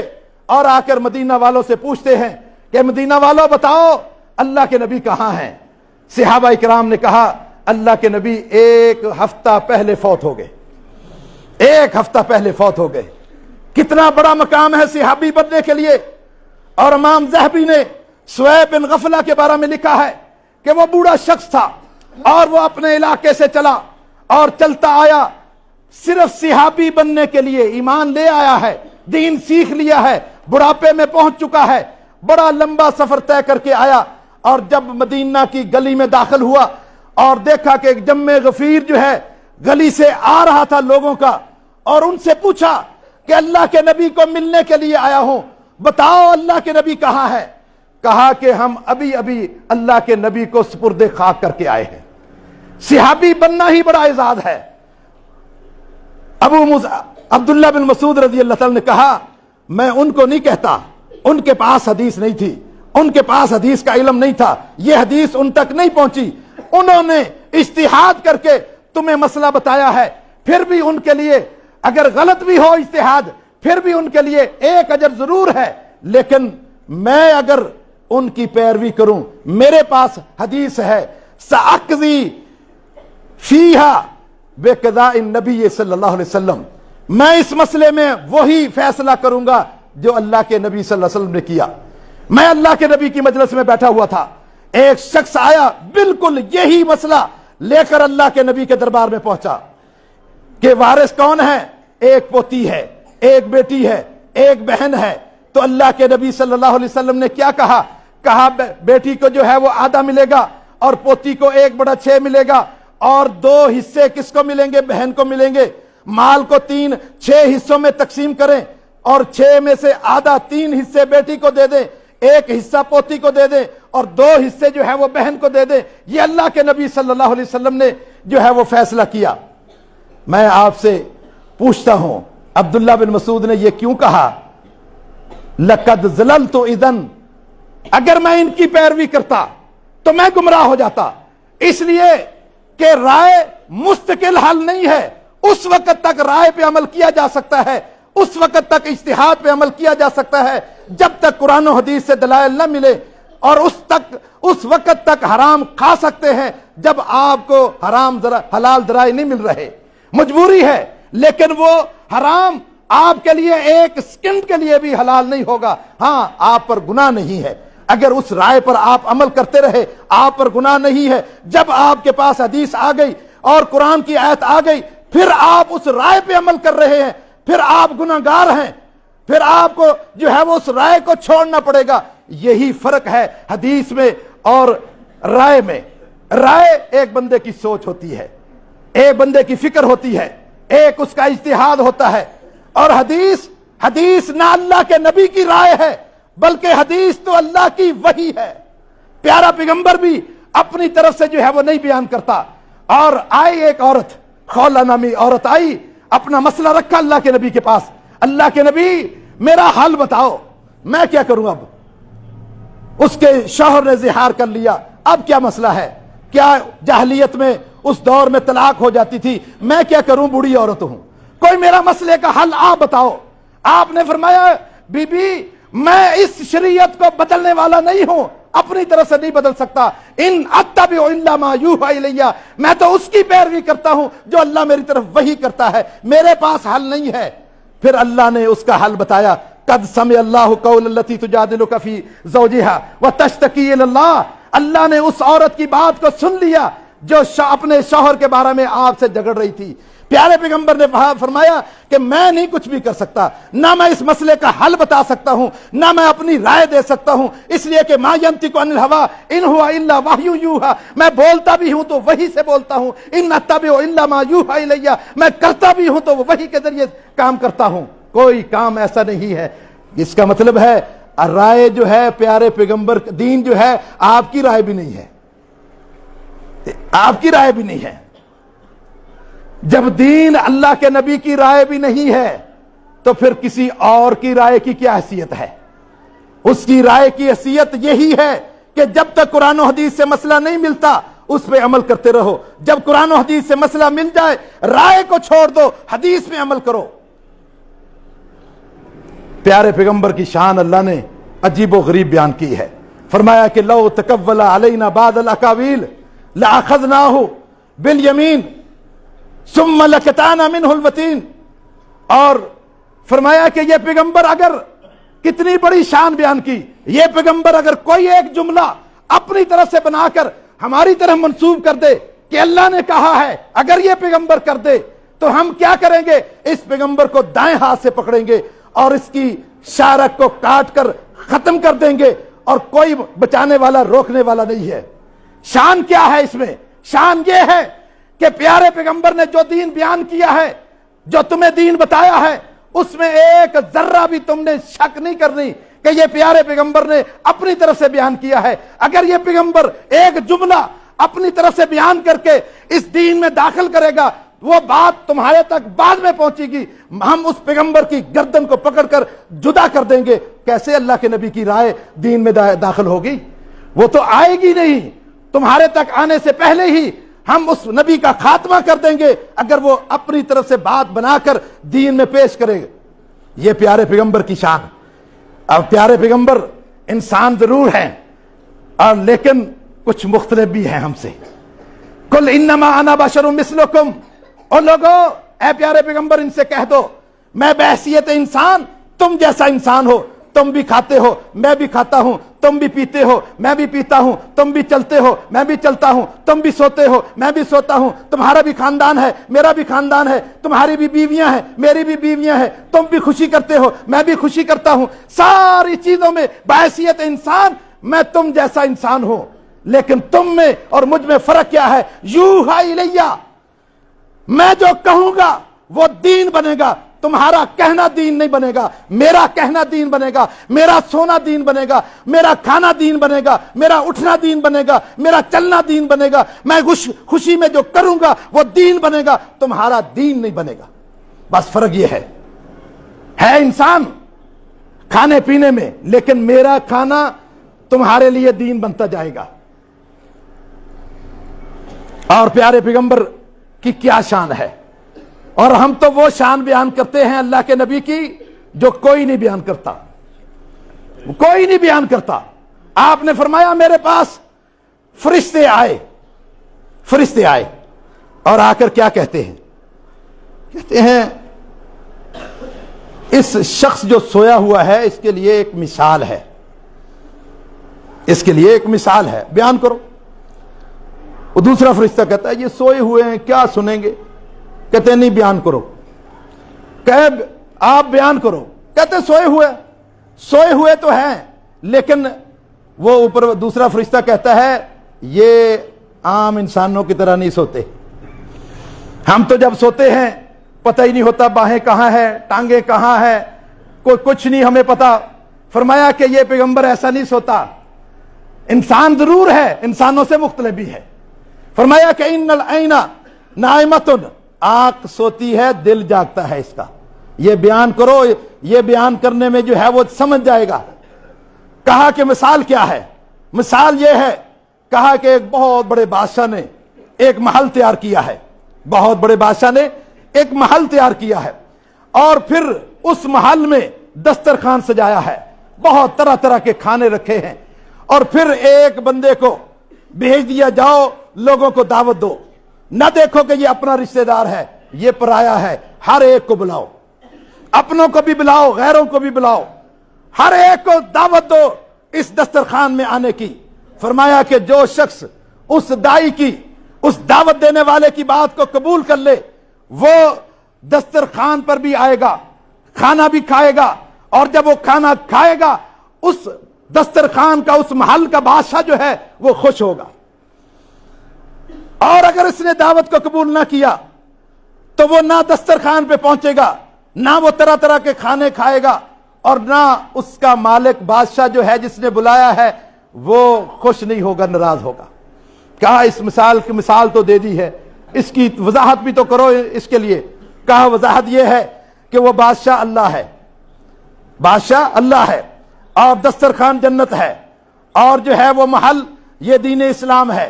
اور آ کر مدینہ والوں سے پوچھتے ہیں کہ مدینہ والوں بتاؤ اللہ کے نبی کہاں ہیں؟ صحابہ کرام نے کہا اللہ کے نبی ایک ہفتہ پہلے فوت ہو گئے, ایک ہفتہ پہلے فوت ہو گئے. کتنا بڑا مقام ہے صحابی بننے کے لیے. اور امام ذہبی نے سویب بن غفلہ کے بارے میں لکھا ہے کہ وہ بوڑھا شخص تھا اور وہ اپنے علاقے سے چلا اور چلتا آیا, صرف صحابی بننے کے لیے ایمان لے آیا ہے, دین سیکھ لیا ہے, بڑھاپے میں پہنچ چکا ہے, بڑا لمبا سفر طے کر کے آیا. اور جب مدینہ کی گلی میں داخل ہوا اور دیکھا کہ ایک جم غفیر جو ہے گلی سے آ رہا تھا لوگوں کا, اور ان سے پوچھا کہ اللہ کے نبی کو ملنے کے لیے آیا ہوں, بتاؤ اللہ کے نبی کہاں ہے؟ کہا کہ ہم ابھی ابھی اللہ کے نبی کو سپرد خاک کر کے آئے ہیں. صحابی بننا ہی بڑا اعزاز ہے. عبداللہ بن مسعود رضی اللہ تعالی نے کہا میں ان کو نہیں کہتا, ان کے پاس حدیث نہیں تھی, ان کے پاس حدیث کا علم نہیں تھا, یہ حدیث ان تک نہیں پہنچی, انہوں نے اجتہاد کر کے تمہیں مسئلہ بتایا ہے, پھر بھی ان کے لیے اگر غلط بھی ہو اجتہاد پھر بھی ان کے لیے ایک اجر ضرور ہے, لیکن میں اگر ان کی پیروی کروں میرے پاس حدیث ہے سأقضی فیہا بقضاء النبی صلی اللہ علیہ وسلم, میں اس مسئلے میں وہی فیصلہ کروں گا جو اللہ کے نبی صلی اللہ علیہ وسلم نے کیا. میں اللہ کے نبی کی مجلس میں بیٹھا ہوا تھا, ایک شخص آیا بالکل یہی مسئلہ لے کر اللہ کے نبی کے دربار میں پہنچا کہ وارث کون ہے؟ ایک پوتی ہے, ایک بیٹی ہے, ایک بہن ہے. تو اللہ کے نبی صلی اللہ علیہ وسلم نے کیا کہا؟ کہا بیٹی کو جو ہے وہ آدھا ملے گا اور پوتی کو 1/6 ملے گا, اور 2 حصے کس کو ملیں گے؟ بہن کو ملیں گے. مال کو 6 حصوں میں تقسیم کریں اور 6 میں سے آدھا 3 حصے بیٹی کو دے دیں, 1 حصہ پوتی کو دے دیں اور 2 حصے جو ہے وہ بہن کو دے دیں. یہ اللہ کے نبی صلی اللہ علیہ وسلم نے جو ہے وہ فیصلہ کیا. میں آپ سے پوچھتا ہوں عبداللہ بن مسعود نے یہ کیوں کہا لَقَدْ ضَلَلْتُ إِذًا؟ اگر میں ان کی پیروی کرتا تو میں گمراہ ہو جاتا, اس لیے کہ رائے مستقل حل نہیں ہے. اس وقت تک رائے پہ عمل کیا جا سکتا ہے, اس وقت تک اجتہاد پہ عمل کیا جا سکتا ہے جب تک قرآن و حدیث سے دلائل نہ ملے, اور اس وقت تک حرام کھا سکتے ہیں جب آپ کو حلال ذرائع نہیں مل رہے. مجبوری ہے, لیکن وہ حرام آپ کے لیے ایک سیکنڈ کے لیے بھی حلال نہیں ہوگا۔ ہاں آپ پر گناہ نہیں ہے، اگر اس رائے پر آپ عمل کرتے رہے آپ پر گناہ نہیں ہے۔ جب آپ کے پاس حدیث آ گئی اور قرآن کی آیت آ گئی، پھر آپ اس رائے پہ عمل کر رہے ہیں، پھر آپ گناہگار ہیں، پھر آپ کو جو ہے وہ اس رائے کو چھوڑنا پڑے گا۔ یہی فرق ہے حدیث میں اور رائے میں۔ رائے ایک بندے کی سوچ ہوتی ہے، ایک بندے کی فکر ہوتی ہے، ایک اس کا اجتہاد ہوتا ہے، اور حدیث نہ اللہ کے نبی کی رائے ہے بلکہ حدیث تو اللہ کی وحی ہے۔ پیارا پیغمبر بھی اپنی طرف سے جو ہے وہ نہیں بیان کرتا۔ اور آئی ایک عورت، خولہ نامی عورت آئی، اپنا مسئلہ رکھا اللہ کے نبی کے پاس، اللہ کے نبی میرا حل بتاؤ، میں کیا کروں؟ اب اس کے شوہر نے زہار کر لیا، اب کیا مسئلہ ہے؟ کیا جاہلیت میں اس دور میں طلاق ہو جاتی تھی؟ میں کیا کروں، بوڑھی عورت ہوں، کوئی میرا مسئلے کا حل آپ بتاؤ۔ آپ نے فرمایا بی بی میں اس شریعت کو بدلنے والا نہیں ہوں، اپنی طرف سے نہیں بدل سکتا۔ ان اتبع الا ما یوحی الی، میں تو اس کی پیروی کرتا ہوں جو اللہ میری طرف وحی کرتا ہے، میرے پاس حل نہیں ہے۔ پھر اللہ نے اس کا حل بتایا، قد سمع اللہ قول التی تجادلک فی زوجہا وتشتکی الی اللہ، اللہ نے اس عورت کی بات کو سن لیا جو اپنے شوہر کے بارے میں آپ سے جھگڑ رہی تھی۔ پیارے پیغمبر نے فرمایا کہ میں نہیں کچھ بھی کر سکتا، نہ میں اس مسئلے کا حل بتا سکتا ہوں، نہ میں اپنی رائے دے سکتا ہوں، اس لیے کہ ما ینطق عن الہوی ان هو الا وحی یوحی، میں بولتا بھی ہوں تو وحی سے بولتا ہوں، ان اتبع الا ما یوحی الی، میں کرتا بھی ہوں تو وحی کے ذریعے کام کرتا ہوں، کوئی کام ایسا نہیں ہے۔ اس کا مطلب ہے رائے جو ہے پیارے پیغمبر، دین جو ہے آپ کی رائے بھی نہیں ہے، آپ کی رائے بھی نہیں ہے۔ جب دین اللہ کے نبی کی رائے بھی نہیں ہے تو پھر کسی اور کی رائے کی کیا حیثیت ہے؟ اس کی رائے کی حیثیت یہی ہے کہ جب تک قرآن و حدیث سے مسئلہ نہیں ملتا اس پہ عمل کرتے رہو، جب قرآن و حدیث سے مسئلہ مل جائے رائے کو چھوڑ دو، حدیث میں عمل کرو۔ پیارے پیغمبر کی شان اللہ نے عجیب و غریب بیان کی ہے، فرمایا کہ لو تقول علینا بعض الاقاویل لاخذناہ بالیمین ثم لقطعنا منہ الوتین، اور فرمایا کہ یہ پیغمبر اگر کتنی بڑی شان بیان کی، یہ پیغمبر اگر کوئی ایک جملہ اپنی طرف سے بنا کر ہماری طرف منسوب کر دے کہ اللہ نے کہا ہے، اگر یہ پیغمبر کر دے تو ہم کیا کریں گے؟ اس پیغمبر کو دائیں ہاتھ سے پکڑیں گے اور اس کی شارک کو کاٹ کر ختم کر دیں گے، اور کوئی بچانے والا روکنے والا نہیں ہے۔ شان کیا ہے اس میں؟ شان یہ ہے کہ پیارے پیغمبر نے جو دین بیان کیا ہے، جو تمہیں دین بتایا ہے، اس میں ایک ذرہ بھی تم نے شک نہیں کرنی کہ یہ پیارے پیغمبر نے اپنی طرف سے بیان کیا ہے۔ اگر یہ پیغمبر ایک جملہ اپنی طرف سے بیان کر کے اس دین میں داخل کرے گا، وہ بات تمہارے تک بعد میں پہنچے گی، ہم اس پیغمبر کی گردن کو پکڑ کر جدا کر دیں گے۔ کیسے اللہ کے نبی کی رائے دین میں داخل ہوگی؟ وہ تو آئے گی نہیں، تمہارے تک آنے سے پہلے ہی ہم اس نبی کا خاتمہ کر دیں گے اگر وہ اپنی طرف سے بات بنا کر دین میں پیش کرے گا۔ یہ پیارے پیغمبر کی شان۔ اب پیارے پیغمبر انسان ضرور ہیں اور لیکن کچھ مختلف بھی ہیں ہم سے۔ قل انما انا بشر مثلکم، اور لوگو اے پیارے پیغمبر ان سے کہہ دو میں بحیثیت انسان تم جیسا انسان ہو، تم بھی کھاتے ہو میں بھی کھاتا ہوں، تم بھی پیتے ہو میں بھی پیتا ہوں، تم بھی چلتے ہو میں بھی چلتا ہوں، تم بھی سوتے ہو میں بھی سوتا ہوں، تمہارا بھی خاندان ہے میرا بھی خاندان ہے، تمہاری بھی بیویاں ہیں میری بھی بیویاں ہیں، تم بھی خوشی کرتے ہو میں بھی خوشی کرتا ہوں، ساری چیزوں میں بحیثیت انسان میں تم جیسا انسان ہوں، لیکن تم میں اور مجھ میں فرق کیا ہے؟ یوحی الیہ، میں جو کہوں گا وہ دین بنے گا، تمہارا کہنا دین نہیں بنے گا، میرا کہنا دین بنے گا، میرا سونا دین بنے گا، میرا کھانا دین بنے گا، میرا اٹھنا دین بنے گا، میرا چلنا دین بنے گا، میں خوشی میں جو کروں گا وہ دین بنے گا، تمہارا دین نہیں بنے گا۔ بس فرق یہ ہے انسان کھانے پینے میں، لیکن میرا کھانا تمہارے لیے دین بنتا جائے گا۔ اور پیارے پیغمبر کی کیا شان ہے، اور ہم تو وہ شان بیان کرتے ہیں اللہ کے نبی کی جو کوئی نہیں بیان کرتا، کوئی نہیں بیان کرتا۔ آپ نے فرمایا میرے پاس فرشتے آئے اور آ کر کیا کہتے ہیں؟ اس شخص جو سویا ہوا ہے اس کے لیے ایک مثال ہے، اس کے لیے ایک مثال ہے، بیان کرو۔ وہ دوسرا فرشتہ کہتا ہے یہ سوئے ہوئے ہیں، کیا سنیں گے؟ کہتے ہیں نہیں بیان کرو۔ کہ آپ بیان کرو۔ کہتے ہیں سوئے ہوئے تو ہیں، لیکن وہ اوپر دوسرا فرشتہ کہتا ہے یہ عام انسانوں کی طرح نہیں سوتے، ہم تو جب سوتے ہیں پتہ ہی نہیں ہوتا باہیں کہاں ہے، ٹانگیں کہاں ہے، کوئی کچھ نہیں ہمیں پتا۔ فرمایا کہ یہ پیغمبر ایسا نہیں سوتا، انسان ضرور ہے، انسانوں سے مختلف بھی ہے۔ فرمایا کہ ان العین نائمۃ، آنکھ سوتی ہے، دل جاگتا ہے اس کا۔ یہ بیان کرو، یہ بیان کرنے میں جو ہے وہ سمجھ جائے گا۔ کہا کہ مثال کیا ہے؟ مثال یہ ہے، کہا کہ ایک بہت بڑے بادشاہ نے ایک محل تیار کیا ہے، بہت بڑے بادشاہ نے ایک محل تیار کیا ہے، اور پھر اس محل میں دسترخوان سجایا ہے، بہت طرح طرح کے کھانے رکھے ہیں، اور پھر ایک بندے کو بھیج دیا جاؤ لوگوں کو دعوت دو، نہ دیکھو کہ یہ اپنا رشتہ دار ہے، یہ پرایا ہے، ہر ایک کو بلاؤ، اپنوں کو بھی بلاؤ، غیروں کو بھی بلاؤ، ہر ایک کو دعوت دو اس دسترخوان میں آنے کی۔ فرمایا کہ جو شخص اس داعی کی، اس دعوت دینے والے کی بات کو قبول کر لے، وہ دسترخوان پر بھی آئے گا، کھانا بھی کھائے گا، اور جب وہ کھانا کھائے گا اس دسترخوان کا، اس محل کا بادشاہ جو ہے وہ خوش ہوگا۔ اور اگر اس نے دعوت کو قبول نہ کیا تو وہ نہ دسترخوان پہ پہنچے گا، نہ وہ طرح طرح کے کھانے کھائے گا، اور نہ اس کا مالک بادشاہ جو ہے جس نے بلایا ہے وہ خوش نہیں ہوگا، ناراض ہوگا۔ کہا اس مثال کی مثال تو دے دی ہے، اس کی وضاحت بھی تو کرو اس کے لیے۔ کہا وضاحت یہ ہے کہ وہ بادشاہ اللہ ہے، بادشاہ اللہ ہے، اور دسترخوان جنت ہے، اور جو ہے وہ محل یہ دین اسلام ہے،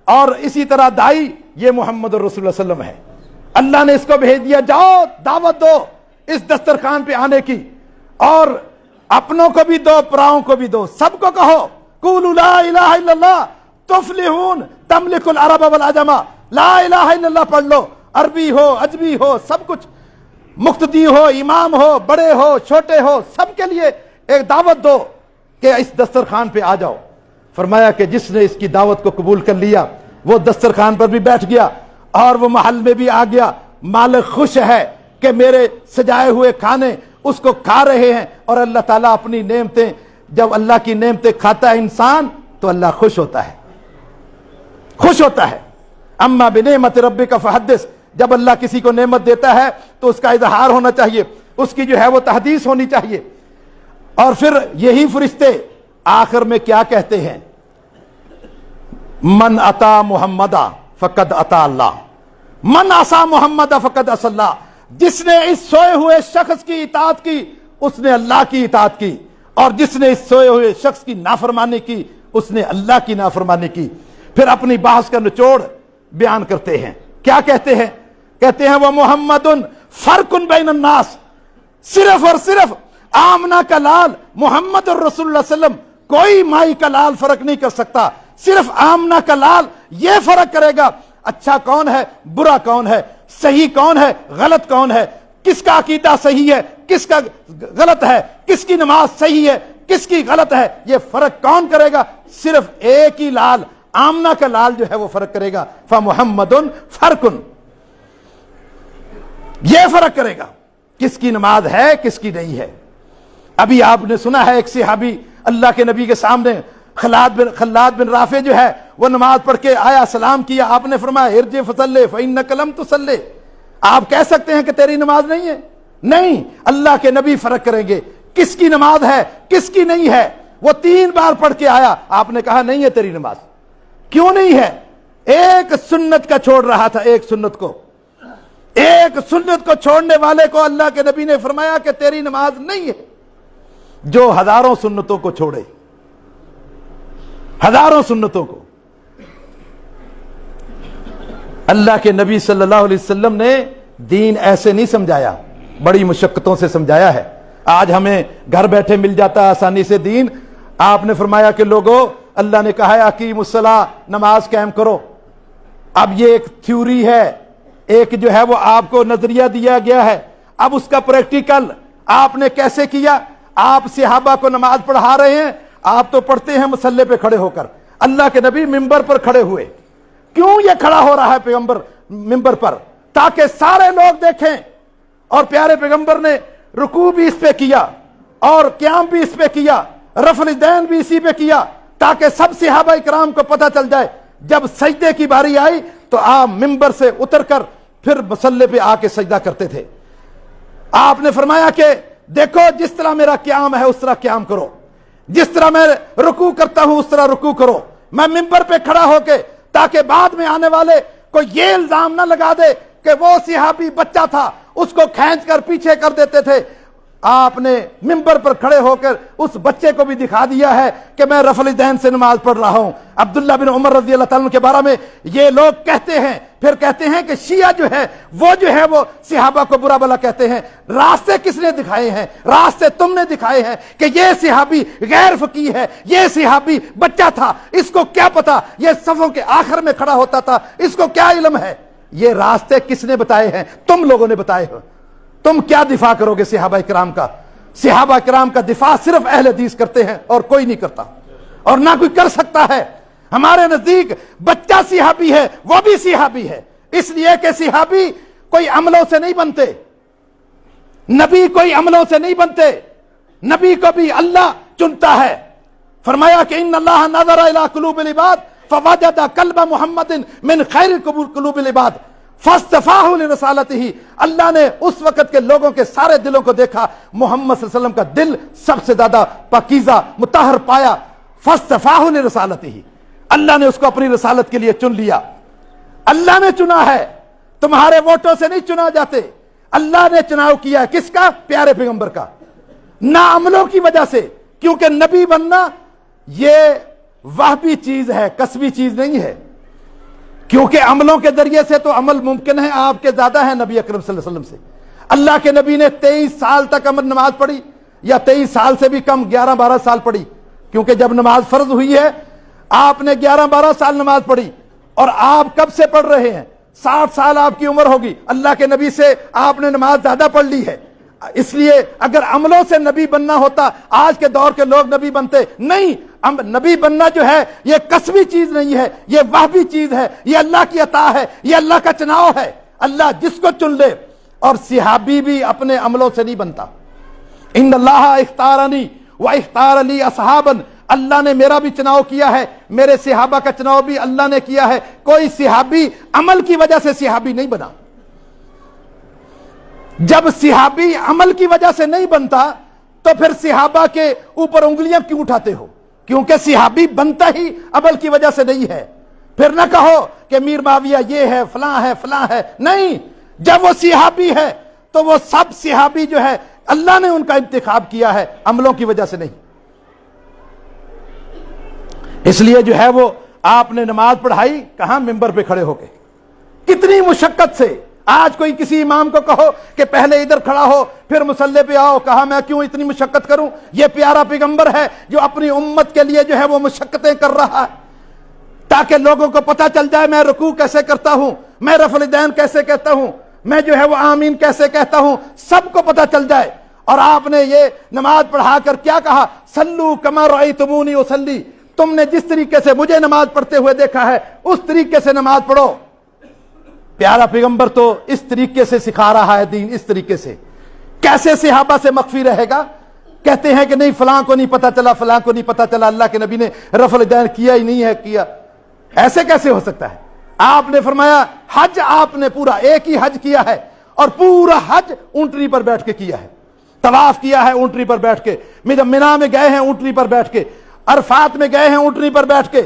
اور اسی طرح دائی یہ محمد رسول اللہ صلی اللہ علیہ وسلم ہے۔ اللہ نے اس کو بھیج دیا، جاؤ دعوت دو اس دسترخوان پہ آنے کی، اور اپنوں کو بھی دو، پراؤں کو بھی دو، سب کو کہو قولوا لا الہ الا اللہ تفلحون تملک العرب والعجم، لا الہ الا اللہ پڑھ لو، عربی ہو عجمی ہو، سب کچھ، مقتدی ہو، امام ہو، بڑے ہو چھوٹے ہو، سب کے لیے ایک دعوت دو کہ اس دسترخوان پہ آ جاؤ۔ فرمایا کہ جس نے اس کی دعوت کو قبول کر لیا وہ دسترخوان پر بھی بیٹھ گیا اور وہ محل میں بھی آ گیا، مالک خوش ہے کہ میرے سجائے ہوئے کھانے اس کو کھا رہے ہیں، اور اللہ تعالیٰ اپنی نعمتیں، جب اللہ کی نعمتیں کھاتا ہے انسان تو اللہ خوش ہوتا ہے، خوش ہوتا ہے۔ اما بنعمت ربک فحدث، جب اللہ کسی کو نعمت دیتا ہے تو اس کا اظہار ہونا چاہیے، اس کی جو ہے وہ تحدیث ہونی چاہیے۔ اور پھر یہی فرشتے آخر میں کیا کہتے ہیں؟ من اطاع محمدا فقد اطاع اللہ، من عصا محمد فقد عصا اللہ۔ جس نے اس سوئے ہوئے شخص کی اطاعت کی اس نے اللہ کی اطاعت کی، اور جس نے اس سوئے ہوئے شخص کی نافرمانی کی اس نے اللہ کی نافرمانی کی۔ پھر اپنی بحث کا نچوڑ بیان کرتے ہیں، کیا کہتے ہیں؟ کہتے ہیں وہ محمد فرق بین الناس، صرف اور صرف آمنہ کا لال محمد الرسول اللہ صلی اللہ علیہ وسلم، کوئی مائی کا لال فرق نہیں کر سکتا، صرف آمنہ کا لال یہ فرق کرے گا اچھا کون ہے، برا کون ہے، صحیح کون ہے، غلط کون ہے، کس کا عقیدہ صحیح ہے، کس کا غلط ہے، کس کی نماز صحیح ہے، کس کی غلط ہے، یہ فرق کون کرے گا؟ صرف ایک ہی لال، آمنہ کا لال جو ہے وہ فرق کرے گا، فمحمد فرق، یہ فرق کرے گا کس کی نماز ہے کس کی نہیں ہے۔ ابھی آپ نے سنا ہے ایک صحابی اللہ کے نبی کے سامنے خلاد بن رافع جو ہے وہ نماز پڑھ کے آیا، سلام کیا، آپ نے فرمایا ارجع فصلی فإنک لم تصلی، آپ کہہ سکتے ہیں کہ تیری نماز نہیں ہے؟ نہیں، اللہ کے نبی فرق کریں گے کس کی نماز ہے کس کی نہیں ہے۔ وہ 3 بار پڑھ کے آیا، آپ نے کہا نہیں ہے تیری نماز۔ کیوں نہیں ہے؟ ایک سنت کا چھوڑ رہا تھا، ایک سنت کو، ایک سنت کو چھوڑنے والے کو اللہ کے نبی نے فرمایا کہ تیری نماز نہیں ہے۔ جو ہزاروں سنتوں کو چھوڑے، ہزاروں سنتوں کو، اللہ کے نبی صلی اللہ علیہ وسلم نے دین ایسے نہیں سمجھایا، بڑی مشقتوں سے سمجھایا ہے۔ آج ہمیں گھر بیٹھے مل جاتا ہے آسانی سے دین۔ آپ نے فرمایا کہ لوگوں، اللہ نے کہا ہے اقیموا الصلاۃ، نماز قائم کرو۔ اب یہ ایک تھیوری ہے، ایک جو ہے وہ آپ کو نظریہ دیا گیا ہے، اب اس کا پریکٹیکل آپ نے کیسے کیا؟ آپ صحابہ کو نماز پڑھا رہے ہیں، آپ تو پڑھتے ہیں مصلی پہ کھڑے ہو کر، اللہ کے نبی ممبر پر کھڑے ہوئے. کیوں یہ کھڑا ہو رہا ہے پیغمبر ممبر پر؟ تاکہ سارے لوگ دیکھیں. اور پیارے پیغمبر نے رکوع بھی اس پہ کیا اور قیام بھی اس پہ کیا، رفع الیدین بھی اسی پہ کیا، تاکہ سب صحابہ کرام کو پتہ چل جائے. جب سجدے کی باری آئی تو آپ ممبر سے اتر کر پھر مصلی پہ آ کے سجدہ کرتے تھے. آپ نے فرمایا کہ دیکھو جس طرح میرا قیام ہے اس طرح قیام کرو، جس طرح میں رکوع کرتا ہوں اس طرح رکوع کرو. میں ممبر پہ کھڑا ہو کے، تاکہ بعد میں آنے والے کو یہ الزام نہ لگا دے کہ وہ صحابی بچہ تھا، اس کو کھینچ کر پیچھے کر دیتے تھے. آپ نے ممبر پر کھڑے ہو کر اس بچے کو بھی دکھا دیا ہے کہ میں رفع الیدین سے نماز پڑھ رہا ہوں. عبداللہ بن عمر رضی اللہ تعالیٰ عنہ کے بارے میں یہ لوگ کہتے ہیں، پھر کہتے ہیں کہ شیعہ جو ہے وہ صحابہ کو برا بلا کہتے ہیں. راستے کس نے دکھائے ہیں؟ راستے تم نے دکھائے ہیں کہ یہ صحابی غیر فقیہ ہے، یہ صحابی بچہ تھا، اس کو کیا پتا، یہ صفوں کے آخر میں کھڑا ہوتا تھا، اس کو کیا علم ہے. یہ راستے کس نے بتائے ہیں؟ تم لوگوں نے بتائے ہیں. تم کیا دفاع کرو گے صحابہ کرام کا؟ صحابہ کرام کا دفاع صرف اہل حدیث کرتے ہیں اور کوئی نہیں کرتا، اور نہ کوئی کر سکتا ہے. ہمارے نزدیک بچہ صحابی ہے، وہ بھی صحابی ہے، اس لیے کہ صحابی کوئی عملوں سے نہیں بنتے، نبی کوئی عملوں سے نہیں بنتے، نبی کو بھی اللہ چنتا ہے. فرمایا کہ ان اللہ نظر الی قلوب العباد فوجد قلب محمد من خیر قلوب العباد فاصطفاہ لرسالتہ. اللہ نے اس وقت کے لوگوں کے سارے دلوں کو دیکھا، محمد صلی اللہ علیہ وسلم کا دل سب سے زیادہ پاکیزہ مطہر پایا. فاصطفاہ لرسالتہ، اللہ نے اس کو اپنی رسالت کے لیے چن لیا. اللہ نے چنا ہے، تمہارے ووٹوں سے نہیں چنا جاتے. اللہ نے چناؤ کیا ہے کس کا؟ پیارے پیغمبر کا. نہ عملوں کی وجہ سے، کیونکہ نبی بننا یہ وہبی چیز ہے، کسبی چیز نہیں ہے. کیونکہ عملوں کے ذریعے سے تو عمل ممکن ہے، آپ کے زیادہ ہے نبی اکرم صلی اللہ علیہ وسلم سے. اللہ کے نبی نے 23 سال تک عمل نماز پڑھی، یا 23 سال سے بھی کم، 11-12 سال پڑھی. کیونکہ جب نماز فرض ہوئی ہے آپ نے 11-12 سال نماز پڑھی. اور آپ کب سے پڑھ رہے ہیں؟ 60 سال آپ کی عمر ہوگی. اللہ کے نبی سے آپ نے نماز زیادہ پڑھ لی ہے. اس لیے اگر عملوں سے نبی بننا ہوتا آج کے دور کے لوگ نبی بنتے نہیں. نبی بننا جو ہے یہ کسبی چیز نہیں ہے، یہ وہبی چیز ہے، یہ اللہ کی عطا ہے، یہ اللہ کا چناؤ ہے. اللہ جس کو چن لے. اور صحابی بھی اپنے عملوں سے نہیں بنتا. ان اللہ اختارنی و اختار لی اصحابا، اللہ نے میرا بھی چناؤ کیا ہے، میرے صحابہ کا چناؤ بھی اللہ نے کیا ہے. کوئی صحابی عمل کی وجہ سے صحابی نہیں بنا. جب صحابی عمل کی وجہ سے نہیں بنتا تو پھر صحابہ کے اوپر انگلیاں کیوں اٹھاتے ہو؟ کیونکہ صحابی بنتا ہی عمل کی وجہ سے نہیں ہے. پھر نہ کہو کہ میر معاویہ یہ ہے، فلاں ہے، فلاں ہے. نہیں، جب وہ صحابی ہے تو وہ سب صحابی جو ہے اللہ نے ان کا انتخاب کیا ہے، عملوں کی وجہ سے نہیں. اس لیے جو ہے وہ آپ نے نماز پڑھائی کہاں؟ ممبر پہ کھڑے ہو کے. کتنی مشقت سے. آج کوئی کسی امام کو کہو کہ پہلے ادھر کھڑا ہو پھر مصلی پہ آؤ، کہا میں کیوں اتنی مشقت کروں؟ یہ پیارا پیغمبر ہے جو اپنی امت کے لیے جو ہے وہ مشقتیں کر رہا ہے، تاکہ لوگوں کو پتہ چل جائے میں رکوع کیسے کرتا ہوں، میں رفع الیدین کیسے کہتا ہوں، میں جو ہے وہ آمین کیسے کہتا ہوں، سب کو پتہ چل جائے. اور آپ نے یہ نماز پڑھا کر کیا کہا؟ صلو کما رأیتمونی اصلی، تم نے جس طریقے سے مجھے نماز پڑھتے ہوئے دیکھا ہے اس طریقے سے نماز پڑھو. پیارا پیغمبر تو اس طریقے سے سکھا رہا ہے دین، اس طریقے سے. کیسے صحابہ سے مخفی رہے گا؟ کہتے ہیں کہ نہیں فلاں کو نہیں پتا چلا، فلاں کو نہیں پتا چلا، اللہ کے نبی نے رفع الیدین کیا ہی نہیں ہے. کیا ایسے کیسے ہو سکتا ہے؟ آپ نے فرمایا حج آپ نے پورا ایک ہی حج کیا ہے، اور پورا حج اونٹنی پر بیٹھ کے کیا ہے. طواف کیا ہے اونٹنی پر بیٹھ کے، منا میں گئے ہیں اونٹنی پر بیٹھ کے، عرفات میں گئے ہیں اونٹنی پر بیٹھ کے.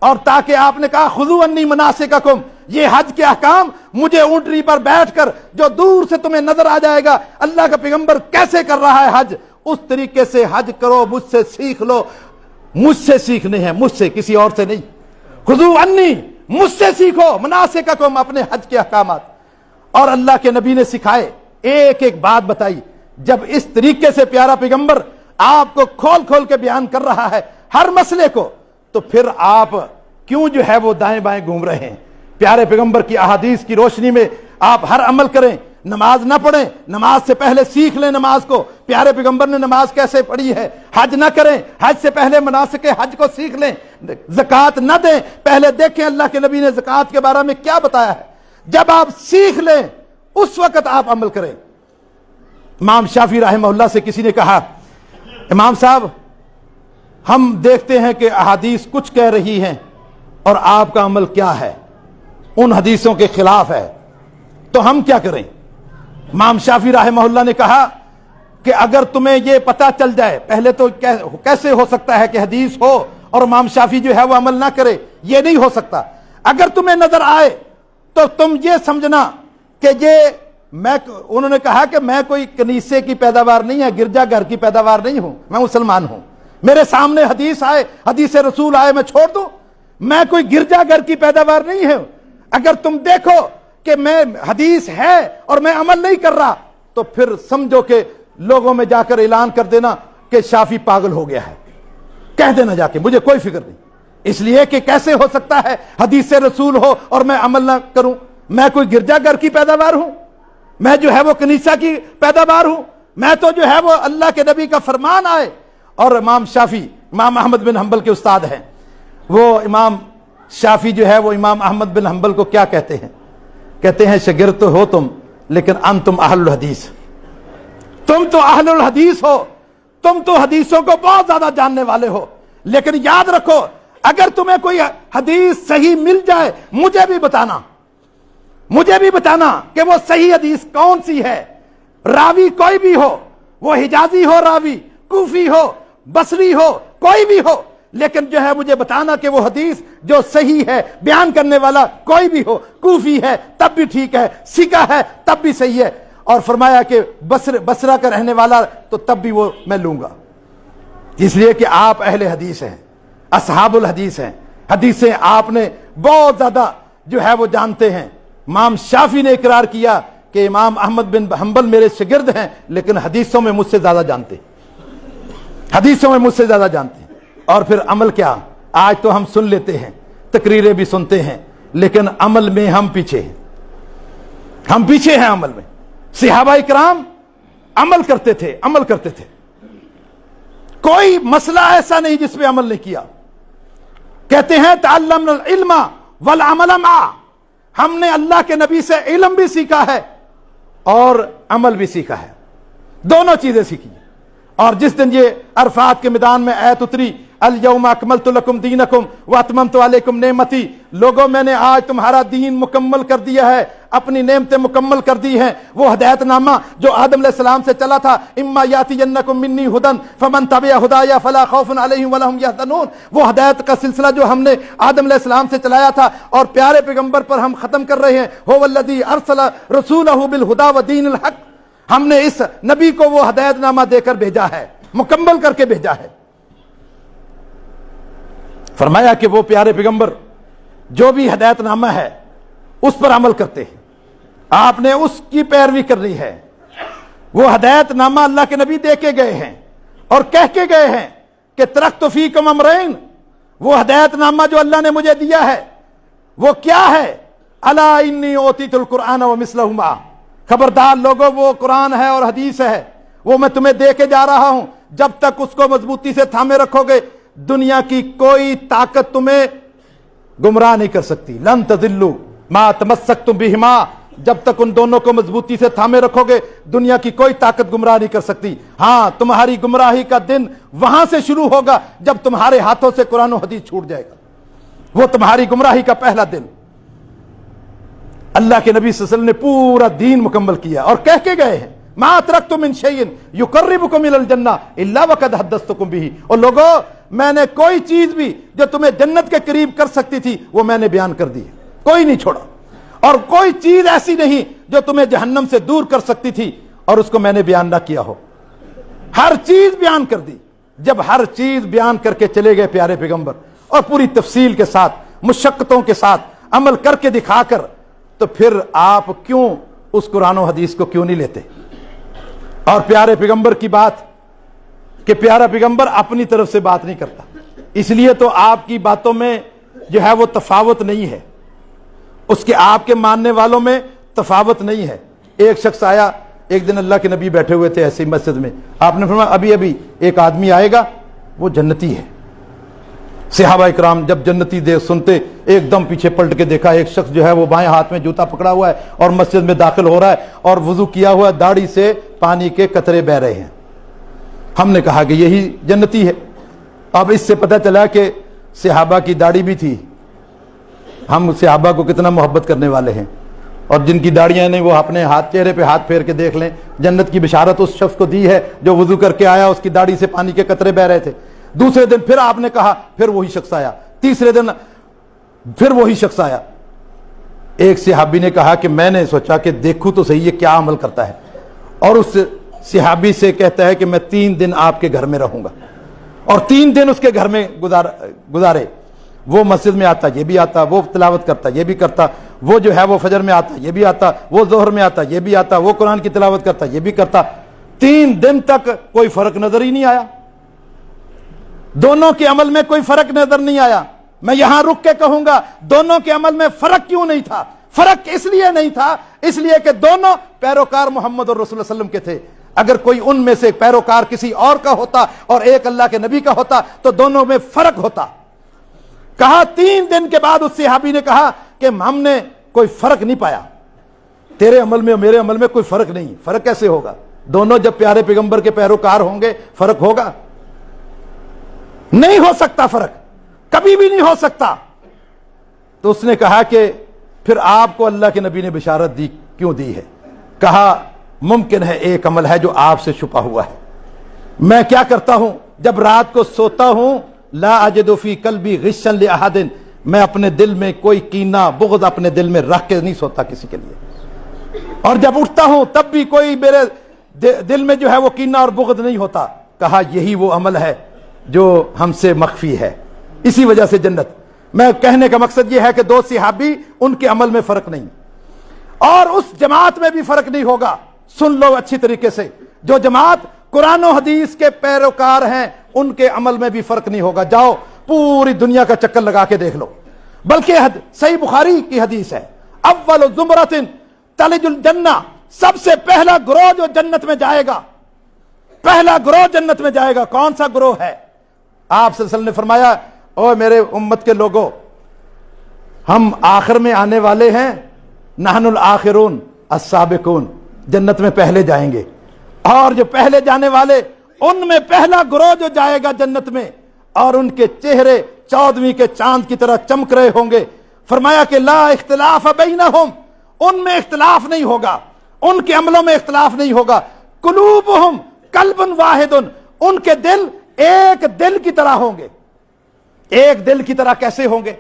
اور تاکہ آپ نے کہا خذوا عنی مناسککم، یہ حج کے احکام مجھے اونٹنی پر بیٹھ کر جو دور سے تمہیں نظر آ جائے گا اللہ کا پیغمبر کیسے کر رہا ہے حج، اس طریقے سے حج کرو، مجھ سے سیکھ لو. مجھ سے سیکھنے ہیں، مجھ سے، کسی اور سے نہیں. خذوا عنی، مجھ سے سیکھو مناسککم، اپنے حج کے احکامات. اور اللہ کے نبی نے سکھائے، ایک ایک بات بتائی. جب اس طریقے سے پیارا پیغمبر آپ کو کھول کھول کے بیان کر رہا ہے ہر مسئلے کو، تو پھر آپ کیوں جو ہے وہ دائیں بائیں گھوم رہے ہیں؟ پیارے پیغمبر کی احادیث کی روشنی میں آپ ہر عمل کریں. نماز نہ پڑھیں، نماز سے پہلے سیکھ لیں نماز کو، پیارے پیغمبر نے نماز کیسے پڑھی ہے۔ حج نہ کریں، حج سے پہلے مناسک حج کو سیکھ لیں۔ زکوٰۃ نہ دیں، پہلے دیکھیں اللہ کے نبی نے زکوٰۃ کے بارے میں کیا بتایا ہے۔ جب آپ سیکھ لیں اس وقت آپ عمل کریں۔ امام شافعی رحمہ اللہ سے کسی نے کہا، امام صاحب ہم دیکھتے ہیں کہ احادیث کچھ کہہ رہی ہیں اور آپ کا عمل کیا ہے ان حدیثوں کے خلاف ہے، تو ہم کیا کریں؟ امام شافعی رحمہ اللہ نے کہا کہ اگر تمہیں یہ پتہ چل جائے، پہلے تو کیسے ہو سکتا ہے کہ حدیث ہو اور امام شافعی جو ہے وہ عمل نہ کرے، یہ نہیں ہو سکتا۔ اگر تمہیں نظر آئے تو تم یہ سمجھنا کہ انہوں نے کہا کہ میں کوئی کنیسے کی پیداوار نہیں ہے، گرجا گھر کی پیداوار نہیں ہوں، میں مسلمان ہوں۔ میرے سامنے حدیث آئے، حدیث رسول آئے، میں چھوڑ دوں؟ میں کوئی گرجا گھر کی پیداوار نہیں ہوں۔ اگر تم دیکھو کہ میں حدیث ہے اور میں عمل نہیں کر رہا تو پھر سمجھو کہ لوگوں میں جا کر اعلان کر دینا کہ شافعی پاگل ہو گیا ہے، کہہ دینا جا کے، مجھے کوئی فکر نہیں۔ اس لیے کہ کیسے ہو سکتا ہے حدیث رسول ہو اور میں عمل نہ کروں؟ میں کوئی گرجا گھر کی پیداوار ہوں؟ میں جو ہے وہ کنیسہ کی پیداوار ہوں؟ میں تو جو ہے وہ اللہ کے نبی کا فرمان آئے۔ اور امام شافعی امام احمد بن حنبل کے استاد ہیں، وہ امام شافعی جو ہے وہ امام احمد بن حنبل کو کیا کہتے ہیں؟ کہتے ہیں شاگرد تو ہو تم لیکن انتم اہل الحدیث، تم تو اہل الحدیث ہو، تم تو حدیثوں کو بہت زیادہ جاننے والے ہو، لیکن یاد رکھو اگر تمہیں کوئی حدیث صحیح مل جائے مجھے بھی بتانا کہ وہ صحیح حدیث کون سی ہے۔ راوی کوئی بھی ہو، وہ حجازی ہو راوی، کوفی ہو، بصری ہو، کوئی بھی ہو، لیکن جو ہے مجھے بتانا کہ وہ حدیث جو صحیح ہے، بیان کرنے والا کوئی بھی ہو، کوفی ہے تب بھی ٹھیک ہے، ثقہ ہے تب بھی صحیح ہے، اور فرمایا کہ بصرہ کا رہنے والا تو تب بھی وہ میں لوں گا، اس لیے کہ آپ اہل حدیث ہیں، اصحاب الحدیث ہیں، حدیثیں آپ نے بہت زیادہ جو ہے وہ جانتے ہیں۔ امام شافعی نے اقرار کیا کہ امام احمد بن حنبل میرے شاگرد ہیں لیکن حدیثوں میں مجھ سے زیادہ جانتے ہیں۔ اور پھر عمل کیا؟ آج تو ہم سن لیتے ہیں، تقریریں بھی سنتے ہیں، لیکن عمل میں ہم پیچھے ہیں عمل میں۔ صحابہ کرام عمل کرتے تھے، کوئی مسئلہ ایسا نہیں جس پہ عمل نہیں کیا۔ کہتے ہیں تعلمنا العلم والعمل معا، ہم نے اللہ کے نبی سے علم بھی سیکھا ہے اور عمل بھی سیکھا ہے، دونوں چیزیں سیکھی۔ اور جس دن یہ عرفات کے میدان میں آیت اتری الیوم اکملت لکم دینکم واتممت علیکم نعمتی، لوگوں میں نے آج تمہارا دین مکمل کر دیا ہے، اپنی نعمتیں مکمل کر دی ہیں۔ وہ ہدایت نامہ جو آدم علیہ السلام سے چلا تھا، اما یاتینکم منی ہدی فمن تبع ہدایا فلا خوف علیہم ولا هم یحزنون، وہ ہدایت کا سلسلہ جو ہم نے آدم علیہ السلام سے چلایا تھا اور پیارے پیغمبر پر ہم ختم کر رہے ہیں، هو الذی ارسل رسولہ بالہدی ودین الحق، ہم نے اس نبی کو وہ ہدایت نامہ دے کر بھیجا ہے، مکمل کر کے بھیجا ہے۔ فرمایا کہ وہ پیارے پیغمبر جو بھی ہدایت نامہ ہے اس پر عمل کرتے ہیں، آپ نے اس کی پیروی کرنی ہے۔ وہ ہدایت نامہ اللہ کے نبی دے کے گئے ہیں اور کہہ کے گئے ہیں کہ ترکت فیکم امرین، وہ ہدایت نامہ جو اللہ نے مجھے دیا ہے وہ کیا ہے؟ الا انی اوتیت القرآن ومثلہ معہ، خبردار لوگوں وہ قرآن ہے اور حدیث ہے، وہ میں تمہیں دے کے جا رہا ہوں، جب تک اس کو مضبوطی سے تھامے رکھو گے دنیا کی کوئی طاقت تمہیں گمراہ نہیں کر سکتی۔ لن تضلوا ما تمسکتم بہما، جب تک ان دونوں کو مضبوطی سے تھامے رکھو گے دنیا کی کوئی طاقت گمراہ نہیں کر سکتی۔ ہاں تمہاری گمراہی کا دن وہاں سے شروع ہوگا جب تمہارے ہاتھوں سے قرآن و حدیث چھوٹ جائے گا، وہ تمہاری گمراہی کا پہلا دن۔ اللہ کے نبی صلی اللہ علیہ وسلم نے پورا دین مکمل کیا اور کہہ کے گئے ہیں ما ترکت من شیء یقربکم الی الجنہ الا وقد حدثتکم بہ، اور لوگوں میں نے کوئی چیز بھی جو تمہیں جنت کے قریب کر سکتی تھی وہ میں نے بیان کر دی، کوئی نہیں چھوڑا، اور کوئی چیز ایسی نہیں جو تمہیں جہنم سے دور کر سکتی تھی اور اس کو میں نے بیان نہ کیا ہو، ہر چیز بیان کر دی۔ جب ہر چیز بیان کر کے چلے گئے پیارے پیغمبر اور پوری تفصیل کے ساتھ مشقتوں کے ساتھ عمل کر کے دکھا کر، تو پھر آپ کیوں اس قرآن و حدیث کو کیوں نہیں لیتے؟ اور پیارے پیغمبر کی بات کہ پیارا پیغمبر اپنی طرف سے بات نہیں کرتا، اس لیے تو آپ کی باتوں میں جو ہے وہ تفاوت نہیں ہے، اس کے آپ کے ماننے والوں میں تفاوت نہیں ہے، ایک شخص آیا، ایک دن اللہ کے نبی بیٹھے ہوئے تھے ایسی مسجد میں، آپ نے فرمایا ابھی ابھی ایک آدمی آئے گا وہ جنتی ہے۔ صحابہ اکرام جب جنتی دیکھ سنتے ایک دم پیچھے پلٹ کے دیکھا، ایک شخص جو ہے وہ بائیں ہاتھ میں جوتا پکڑا ہوا ہے اور مسجد میں داخل ہو رہا ہے اور وضو کیا ہوا ہے، داڑھی سے پانی کے قطرے بہ رہے ہیں۔ ہم نے کہا کہ یہی جنتی ہے۔ اب اس سے پتہ چلا کہ صحابہ کی داڑھی بھی تھی، ہم صحابہ کو کتنا محبت کرنے والے ہیں، اور جن کی داڑیاں نہیں وہ اپنے ہاتھ چہرے پہ ہاتھ پھیر کے دیکھ لیں، جنت کی بشارت اس شخص کو دی ہے جو وضو کر کے آیا، اس کی داڑھی سے پانی کے قطرے بہ رہے تھے۔ دوسرے دن پھر آپ نے کہا، پھر وہی شخص آیا، تیسرے دن پھر وہی شخص آیا۔ ایک صحابی نے کہا کہ میں نے سوچا کہ دیکھوں تو صحیح یہ کیا عمل کرتا ہے، اور اس صحابی سے کہتا ہے کہ میں 3 دن آپ کے گھر میں رہوں گا، اور 3 دن اس کے گھر میں گزارے۔ وہ مسجد میں آتا یہ بھی آتا، وہ تلاوت کرتا یہ بھی کرتا، وہ جو ہے وہ فجر میں آتا یہ بھی آتا، وہ ظہر میں آتا یہ بھی آتا، وہ قرآن کی تلاوت کرتا یہ بھی کرتا۔ 3 دن تک کوئی فرق نظر ہی نہیں آیا، دونوں کے عمل میں کوئی فرق نظر نہیں آیا۔ میں یہاں رک کے کہوں گا دونوں کے عمل میں فرق کیوں نہیں تھا؟ فرق اس لیے نہیں تھا، اس لیے کہ دونوں پیروکار محمد اور رسول اللہ علیہ وسلم کے تھے۔ اگر کوئی ان میں سے پیروکار کسی اور کا ہوتا اور ایک اللہ کے نبی کا ہوتا تو دونوں میں فرق ہوتا۔ کہا 3 دن کے بعد اس صحابی نے کہا کہ ہم نے کوئی فرق نہیں پایا، تیرے عمل میں اور میرے عمل میں کوئی فرق نہیں۔ فرق کیسے ہوگا؟ دونوں جب پیارے پیغمبر کے پیروکار ہوں گے فرق ہوگا؟ نہیں ہو سکتا، فرق کبھی بھی نہیں ہو سکتا۔ تو اس نے کہا کہ پھر آپ کو اللہ کے نبی نے بشارت دی، کیوں دی ہے؟ کہا ممکن ہے ایک عمل ہے جو آپ سے چھپا ہوا ہے۔ میں کیا کرتا ہوں جب رات کو سوتا ہوں، لا اجد فی قلبی غشا لاحد، میں اپنے دل میں کوئی کینہ بغض اپنے دل میں رکھ کے نہیں سوتا کسی کے لیے، اور جب اٹھتا ہوں تب بھی کوئی میرے دل میں جو ہے وہ کینہ اور بغض نہیں ہوتا۔ کہا یہی وہ عمل ہے جو ہم سے مخفی ہے، اسی وجہ سے جنت۔ میں کہنے کا مقصد یہ ہے کہ 2 صحابی ان کے عمل میں فرق نہیں، اور اس جماعت میں بھی فرق نہیں ہوگا۔ سن لو اچھی طریقے سے، جو جماعت قرآن و حدیث کے پیروکار ہیں ان کے عمل میں بھی فرق نہیں ہوگا۔ جاؤ پوری دنیا کا چکر لگا کے دیکھ لو، بلکہ صحیح بخاری کی حدیث ہے، اول زمرۃ تلج الجنہ، سب سے پہلا گروہ جو جنت میں جائے گا، پہلا گروہ جنت میں جائے گا، کون سا گروہ ہے؟ آپ صلی اللہ علیہ وسلم نے فرمایا او میرے امت کے لوگوں، ہم آخر میں آنے والے ہیں، نحن الآخرون السابقون، جنت میں پہلے جائیں گے، اور جو پہلے جانے والے ان میں پہلا گروہ جو جائے گا جنت میں، اور ان کے چہرے 14ویں کے چاند کی طرح چمک رہے ہوں گے۔ فرمایا کہ لا اختلاف بینہم، ان میں اختلاف نہیں ہوگا، ان کے عملوں میں اختلاف نہیں ہوگا۔ قلوبہم قلب واحد، ان کے دل ایک دل کی طرح ہوں گے۔ ایک دل کی طرح کیسے ہوں گے؟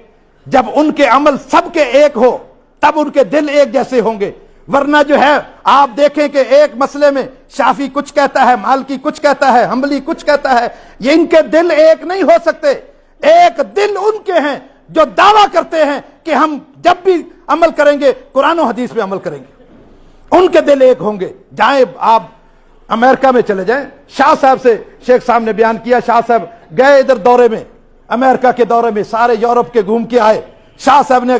جب ان کے عمل سب کے ایک ہو تب ان کے دل ایک جیسے ہوں گے، ورنہ جو ہے آپ دیکھیں کہ ایک مسئلے میں شافعی کچھ کہتا ہے، مالکی کچھ کہتا ہے، حنبلی کچھ کہتا ہے، یہ ان کے دل ایک نہیں ہو سکتے۔ ایک دل ان کے ہیں جو دعویٰ کرتے ہیں کہ ہم جب بھی عمل کریں گے قرآن و حدیث پہ عمل کریں گے، ان کے دل ایک ہوں گے۔ جائیں آپ امریکہ میں چلے جائیں، شاہ صاحب سے شیخ صاحب نے بیان کیا، شاہ صاحب گئے ادھر دورے میں، امریکہ کے دورے میں، سارے یورپ کے گھوم کے آئے۔ شاہ صاحب نے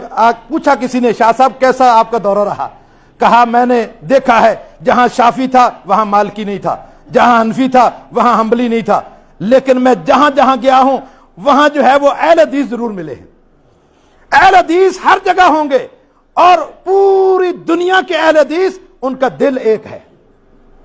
پوچھا کسی نے، شاہ صاحب کیسا آپ کا دورہ رہا؟ کہا میں نے دیکھا ہے جہاں شافعی تھا وہاں مالکی نہیں تھا، جہاں حنفی تھا وہاں حنبلی نہیں تھا، لیکن میں جہاں جہاں گیا ہوں وہاں جو ہے وہ اہل حدیث ضرور ملے ہیں۔ اہل حدیث ہر جگہ ہوں گے، اور پوری دنیا کے اہل حدیث ان کا دل ایک ہے،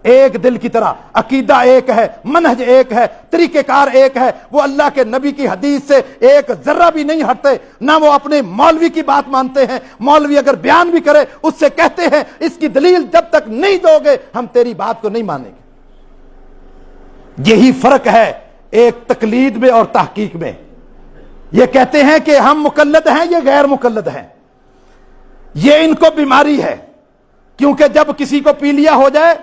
ایک دل کی طرح، عقیدہ ایک ہے، منہج ایک ہے، طریقہ کار ایک ہے، وہ اللہ کے نبی کی حدیث سے ایک ذرہ بھی نہیں ہٹتے، نہ وہ اپنے مولوی کی بات مانتے ہیں۔ مولوی اگر بیان بھی کرے اس سے کہتے ہیں اس کی دلیل جب تک نہیں دو گے ہم تیری بات کو نہیں مانیں گے۔ یہی فرق ہے ایک تقلید میں اور تحقیق میں۔ یہ کہتے ہیں کہ ہم مقلد ہیں، یہ غیر مقلد ہیں، یہ ان کو بیماری ہے، کیونکہ جب کسی کو پیلیا ہو جائے،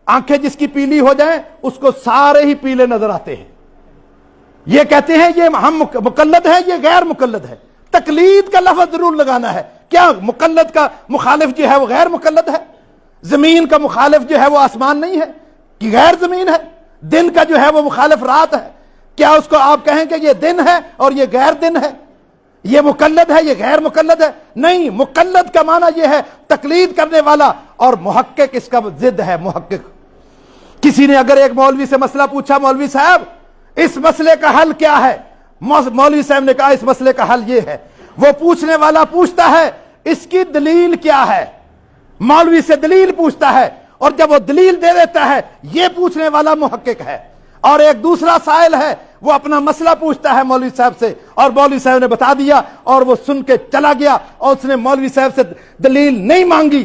آنکھیں جس کی پیلی ہو جائیں اس کو سارے ہی پیلے نظر آتے ہیں۔ یہ کہتے ہیں یہ ہم مقلد ہیں، یہ غیر مقلد ہے۔ تقلید کا لفظ ضرور لگانا ہے۔ کیا مقلد کا مخالف جو ہے وہ غیر مقلد ہے؟ زمین کا مخالف جو ہے وہ آسمان نہیں ہے کہ غیر زمین ہے؟ دن کا جو ہے وہ مخالف رات ہے، کیا اس کو آپ کہیں کہ یہ دن ہے اور یہ غیر دن ہے؟ یہ مقلد ہے، یہ غیر مقلد ہے؟ نہیں، مقلد کا معنی یہ ہے تقلید کرنے والا، اور محقق اس کا ضد ہے محقق۔ کسی نے اگر ایک مولوی سے مسئلہ پوچھا، مولوی صاحب اس مسئلے کا حل کیا ہے؟ مولوی صاحب نے کہا اس مسئلے کا حل یہ ہے۔ وہ پوچھنے والا پوچھتا ہے اس کی دلیل کیا ہے، مولوی سے دلیل پوچھتا ہے، اور جب وہ دلیل دے دیتا ہے یہ پوچھنے والا محقق ہے۔ اور ایک دوسرا سائل ہے، وہ اپنا مسئلہ پوچھتا ہے مولوی صاحب سے، اور مولوی صاحب نے بتا دیا اور وہ سن کے چلا گیا، اور اس نے مولوی صاحب سے دلیل نہیں مانگی۔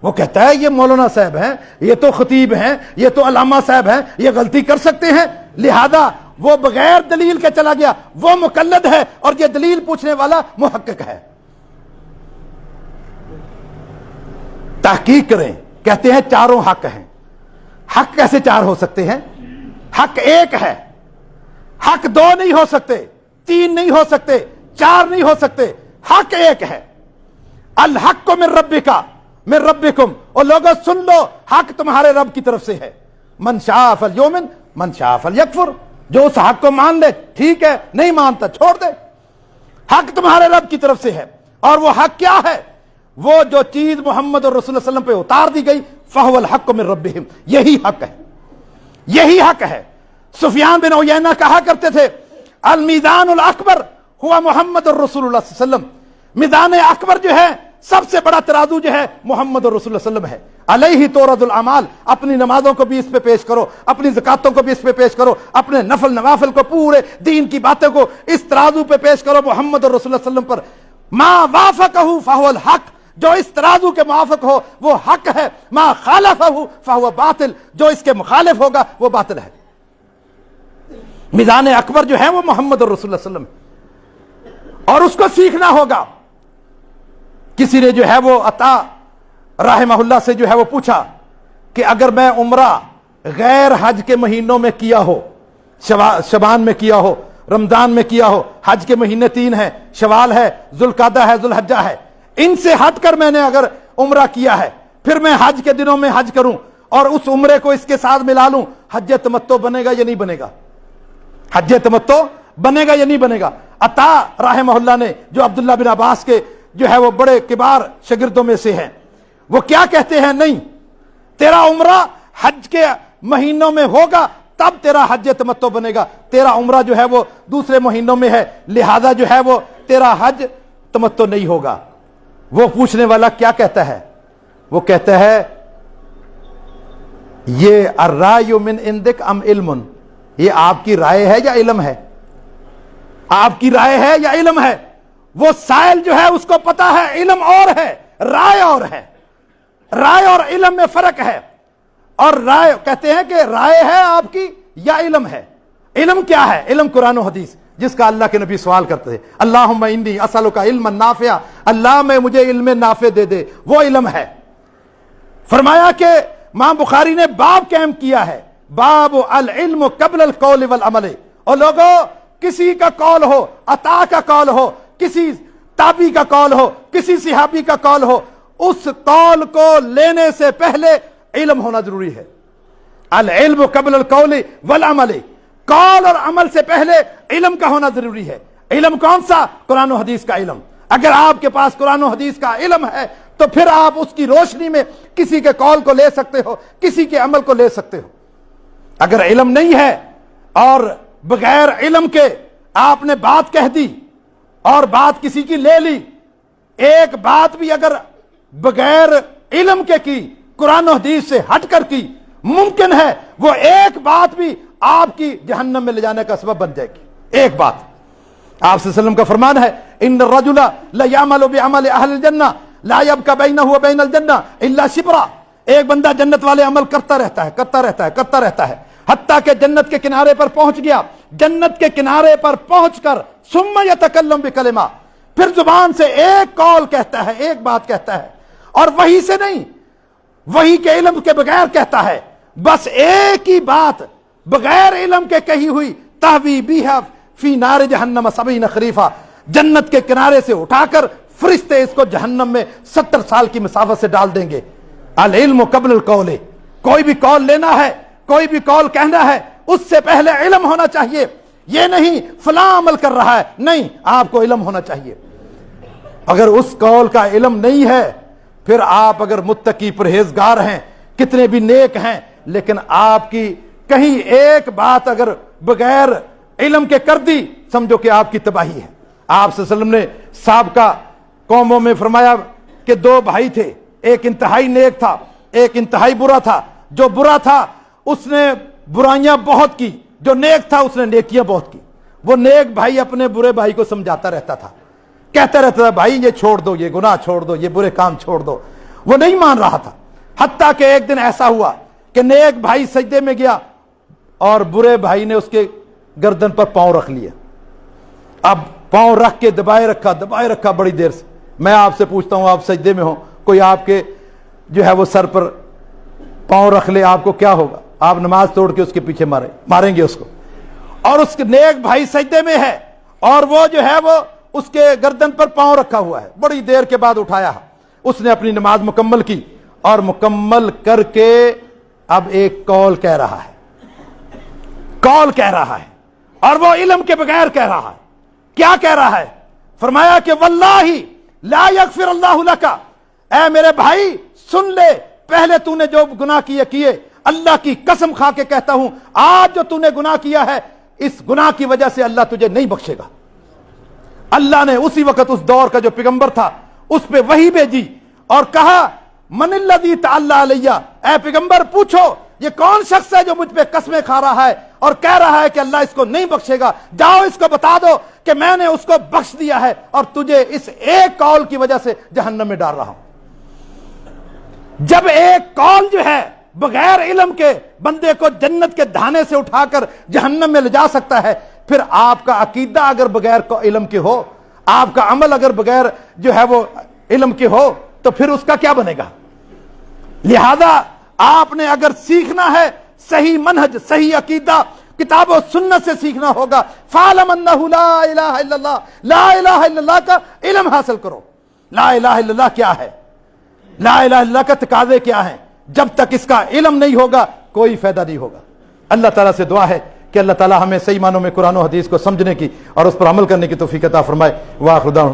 وہ کہتا ہے یہ مولانا صاحب ہیں، یہ تو خطیب ہیں، یہ تو علامہ صاحب ہیں، یہ غلطی کر سکتے ہیں، لہذا وہ بغیر دلیل کے چلا گیا، وہ مقلد ہے، اور یہ دلیل پوچھنے والا محقق ہے۔ تحقیق کریں، کہتے ہیں چاروں حق ہیں۔ حق کیسے چار ہو سکتے ہیں؟ حق ایک ہے، حق دو نہیں ہو سکتے، تین نہیں ہو سکتے، چار نہیں ہو سکتے، حق ایک ہے۔ الحق من ربک من ربکم، اور لوگوں سن لو، حق تمہارے رب کی طرف سے ہے۔ من شاء فلیؤمن من شاء فلیکفر، جو اس حق کو مان لے ٹھیک ہے، نہیں مانتا چھوڑ دے۔ حق تمہارے رب کی طرف سے ہے، اور وہ حق کیا ہے؟ وہ جو چیز محمد اور رسول اللہ علیہ وسلم پہ اتار دی گئی، فہو الحق من ربہم، یہی حق ہے، یہی حق ہے۔ سفیان بن عیینہ کہا کرتے تھے المیزان الاکبر ہوا محمد اور رسول اللہ صلی اللہ علیہ وسلم، میزان اکبر جو ہے، سب سے بڑا ترازو جو ہے محمد اور رسول اللہ صلی اللہ علیہ وسلم ہے۔ علیہ تورد الاعمال، اپنی نمازوں کو بھی اس پہ پیش کرو، اپنی زکاتوں کو بھی اس پہ پیش کرو، اپنے نفل نوافل کو، پورے دین کی باتوں کو اس ترازو پہ پیش کرو محمد اور رسول اللہ صلی اللہ علیہ وسلم پر۔ ما وافقہ فہو الحق، جو اس ترازو کے موافق ہو وہ حق ہے، ما خالفہ فہو باطل، جو اس کے مخالف ہوگا وہ باطل ہے۔ میزان اکبر جو ہے وہ محمد اور رسول اللہ صلی اللہ علیہ وسلم، اور اس کو سیکھنا ہوگا۔ کسی نے جو ہے وہ عطا رحمہ اللہ سے جو ہے وہ پوچھا کہ اگر میں عمرہ غیر حج کے مہینوں میں کیا ہو، شعبان میں کیا ہو، رمضان میں کیا ہو، حج کے مہینے تین ہیں، شوال ہے، ذوالقعدہ ہے، ذوالحجہ ہے، ان سے ہٹ کر میں نے اگر عمرہ کیا ہے، پھر میں حج کے دنوں میں حج کروں اور اس عمرے کو اس کے ساتھ ملا لوں، حج تمتع بنے گا یا نہیں بنے گا؟ حج تمتع بنے گا یا نہیں بنے گا؟ عطا رحمہ اللہ نے، جو عبداللہ بن عباس کے جو ہے وہ بڑے کبار شاگردوں میں سے ہیں، وہ کیا کہتے ہیں؟ نہیں، تیرا عمرہ حج کے مہینوں میں ہوگا تب تیرا حج تمتع بنے گا، تیرا عمرہ جو ہے وہ دوسرے مہینوں میں ہے، لہذا جو ہے وہ تیرا حج تمتع نہیں ہوگا۔ وہ پوچھنے والا کیا کہتا ہے؟ وہ کہتا ہے یہ الرائے من عندک ام علم، یہ آپ کی رائے ہے یا علم ہے؟ آپ کی رائے ہے یا علم ہے؟ وہ سائل جو ہے اس کو پتا ہے علم اور ہے، رائے اور ہے، رائے اور علم میں فرق ہے۔ اور رائے کہتے ہیں کہ رائے ہے آپ کی یا علم ہے؟ علم کیا ہے؟ علم قرآن و حدیث، جس کا اللہ کے نبی سوال کرتے تھے، اللہم انی اسألک علما نافعا، اللہ میں مجھے علم نافع دے دے، وہ علم ہے۔ فرمایا کہ امام بخاری نے باب قائم کیا ہے، باب العلم قبل القول والعمل، اور لوگوں کسی کا قول ہو، عطا کا قول ہو، کسی تابعی کا قول ہو، کسی صحابی کا قول ہو، اس قول کو لینے سے پہلے علم ہونا ضروری ہے۔ العلم قبل القول والعمل، قول اور عمل سے پہلے علم کا ہونا ضروری ہے۔ علم کون سا؟ قرآن و حدیث کا علم۔ اگر آپ کے پاس قرآن و حدیث کا علم ہے تو پھر آپ اس کی روشنی میں کسی کے قول کو لے سکتے ہو، کسی کے عمل کو لے سکتے ہو۔ اگر علم نہیں ہے اور بغیر علم کے آپ نے بات کہہ دی اور بات کسی کی لے لی، ایک بات بھی اگر بغیر علم کے کی، قرآن و حدیث سے ہٹ کر کی، ممکن ہے وہ ایک بات بھی آپ کی جہنم میں لے جانے کا سبب بن جائے گی۔ ایک بات، آپ صلی اللہ علیہ وسلم کا فرمان ہے ان الرجل لیعمل بعمل اہل الجنہ لا یبقى بینہ وبین الجنہ الا شبرا، ایک بندہ جنت والے عمل کرتا رہتا ہے حتیٰ کہ جنت کے کنارے پر پہنچ گیا، جنت کے کنارے پر پہنچ کر ثم یتکلم بکلمہ، پھر زبان سے ایک قول کہتا ہے، ایک بات کہتا ہے، اور وہی سے نہیں، وہی کے علم کے بغیر کہتا ہے، بس ایک ہی بات بغیر علم کے کہی ہوئی، تہوی بیہا فی نار جہنم 70 خریفہ، جنت کے کنارے سے اٹھا کر فرشتے اس کو جہنم میں 70 سال کی مسافت سے ڈال دیں گے۔ العلم قبل القول، کوئی بھی قول لینا ہے، کوئی بھی قول کہنا ہے، اس سے پہلے علم ہونا چاہیے۔ یہ نہیں فلاں عمل کر رہا ہے، نہیں، آپ کو علم ہونا چاہیے۔ اگر اس قول کا علم نہیں ہے، پھر آپ اگر متقی پرہیزگار ہیں، کتنے بھی نیک ہیں، لیکن آپ کی کہیں ایک بات اگر بغیر علم کے کر دی، سمجھو کہ آپ کی تباہی ہے۔ آپ صلی اللہ علیہ وسلم نے سابقہ قوموں میں فرمایا کہ دو بھائی تھے، ایک انتہائی نیک تھا، ایک انتہائی برا تھا۔ جو برا تھا اس نے برائیاں بہت کی، جو نیک تھا اس نے نیکیاں بہت کی۔ وہ نیک بھائی اپنے برے بھائی کو سمجھاتا رہتا تھا، کہتا رہتا تھا بھائی یہ چھوڑ دو، یہ گناہ چھوڑ دو، یہ برے کام چھوڑ دو۔ وہ نہیں مان رہا تھا، حتیٰ کہ ایک دن ایسا ہوا کہ نیک بھائی سجدے میں گیا اور برے بھائی نے اس کے گردن پر پاؤں رکھ لیا۔ اب پاؤں رکھ کے دبائے رکھا بڑی دیر سے۔ میں آپ سے پوچھتا ہوں، آپ سجدے میں ہو، کوئی آپ کے جو ہے وہ سر پر پاؤں رکھ لے، آپ کو کیا ہوگا؟ آپ نماز توڑ کے اس کے پیچھے ماریں گے اس کو۔ اور اس کے نیک بھائی سجدے میں ہے اور وہ جو ہے وہ اس کے گردن پر پاؤں رکھا ہوا ہے، بڑی دیر کے بعد اٹھایا، اس نے اپنی نماز مکمل کی اور مکمل کر کے اب ایک قول کہہ رہا ہے اور وہ علم کے بغیر کہہ رہا ہے۔ کیا کہہ رہا ہے؟ فرمایا کہ واللہ لا یغفر اللہ لک، اے میرے بھائی سن لے، پہلے تو نے جو گناہ کیے، اللہ کی قسم کھا کے کہتا ہوں آج جو تو نے گناہ کیا ہے، اس گناہ کی وجہ سے اللہ تجھے نہیں بخشے گا۔ اللہ نے اسی وقت اس دور کا جو پیغمبر تھا اس پہ وحی بھیجی اور کہا من الذی تعالی علیہ، اے پیغمبر پوچھو یہ کون شخص ہے جو مجھ پہ قسمیں کھا رہا ہے اور کہہ رہا ہے کہ اللہ اس کو نہیں بخشے گا، جاؤ اس کو بتا دو کہ میں نے اس کو بخش دیا ہے اور تجھے اس ایک قول کی وجہ سے جہنم میں ڈال رہا ہوں۔ جب ایک قول جو ہے بغیر علم کے بندے کو جنت کے دھانے سے اٹھا کر جہنم میں لے جا سکتا ہے، پھر آپ کا عقیدہ اگر بغیر علم کے ہو، آپ کا عمل اگر بغیر جو ہے وہ علم کے ہو، تو پھر اس کا کیا بنے گا؟ لہذا آپ نے اگر سیکھنا ہے صحیح منہج، صحیح عقیدہ کتاب و سنت سے سیکھنا ہوگا، فَعْلَمْ أَنَّهُ لَا إِلَهَ إِلَّا اللَّهُ، لا الہ الا اللہ کا علم حاصل کرو۔ لا الہ الا اللہ کیا ہے؟ لا الہ الا اللہ کا تقاضے کیا ہیں؟ جب تک اس کا علم نہیں ہوگا کوئی فائدہ نہیں ہوگا۔ اللہ تعالیٰ سے دعا ہے کہ اللہ تعالیٰ ہمیں صحیح معنوں میں قرآن و حدیث کو سمجھنے کی اور اس پر عمل کرنے کی توفیق عطا فرمائے۔ وآخر دعوانا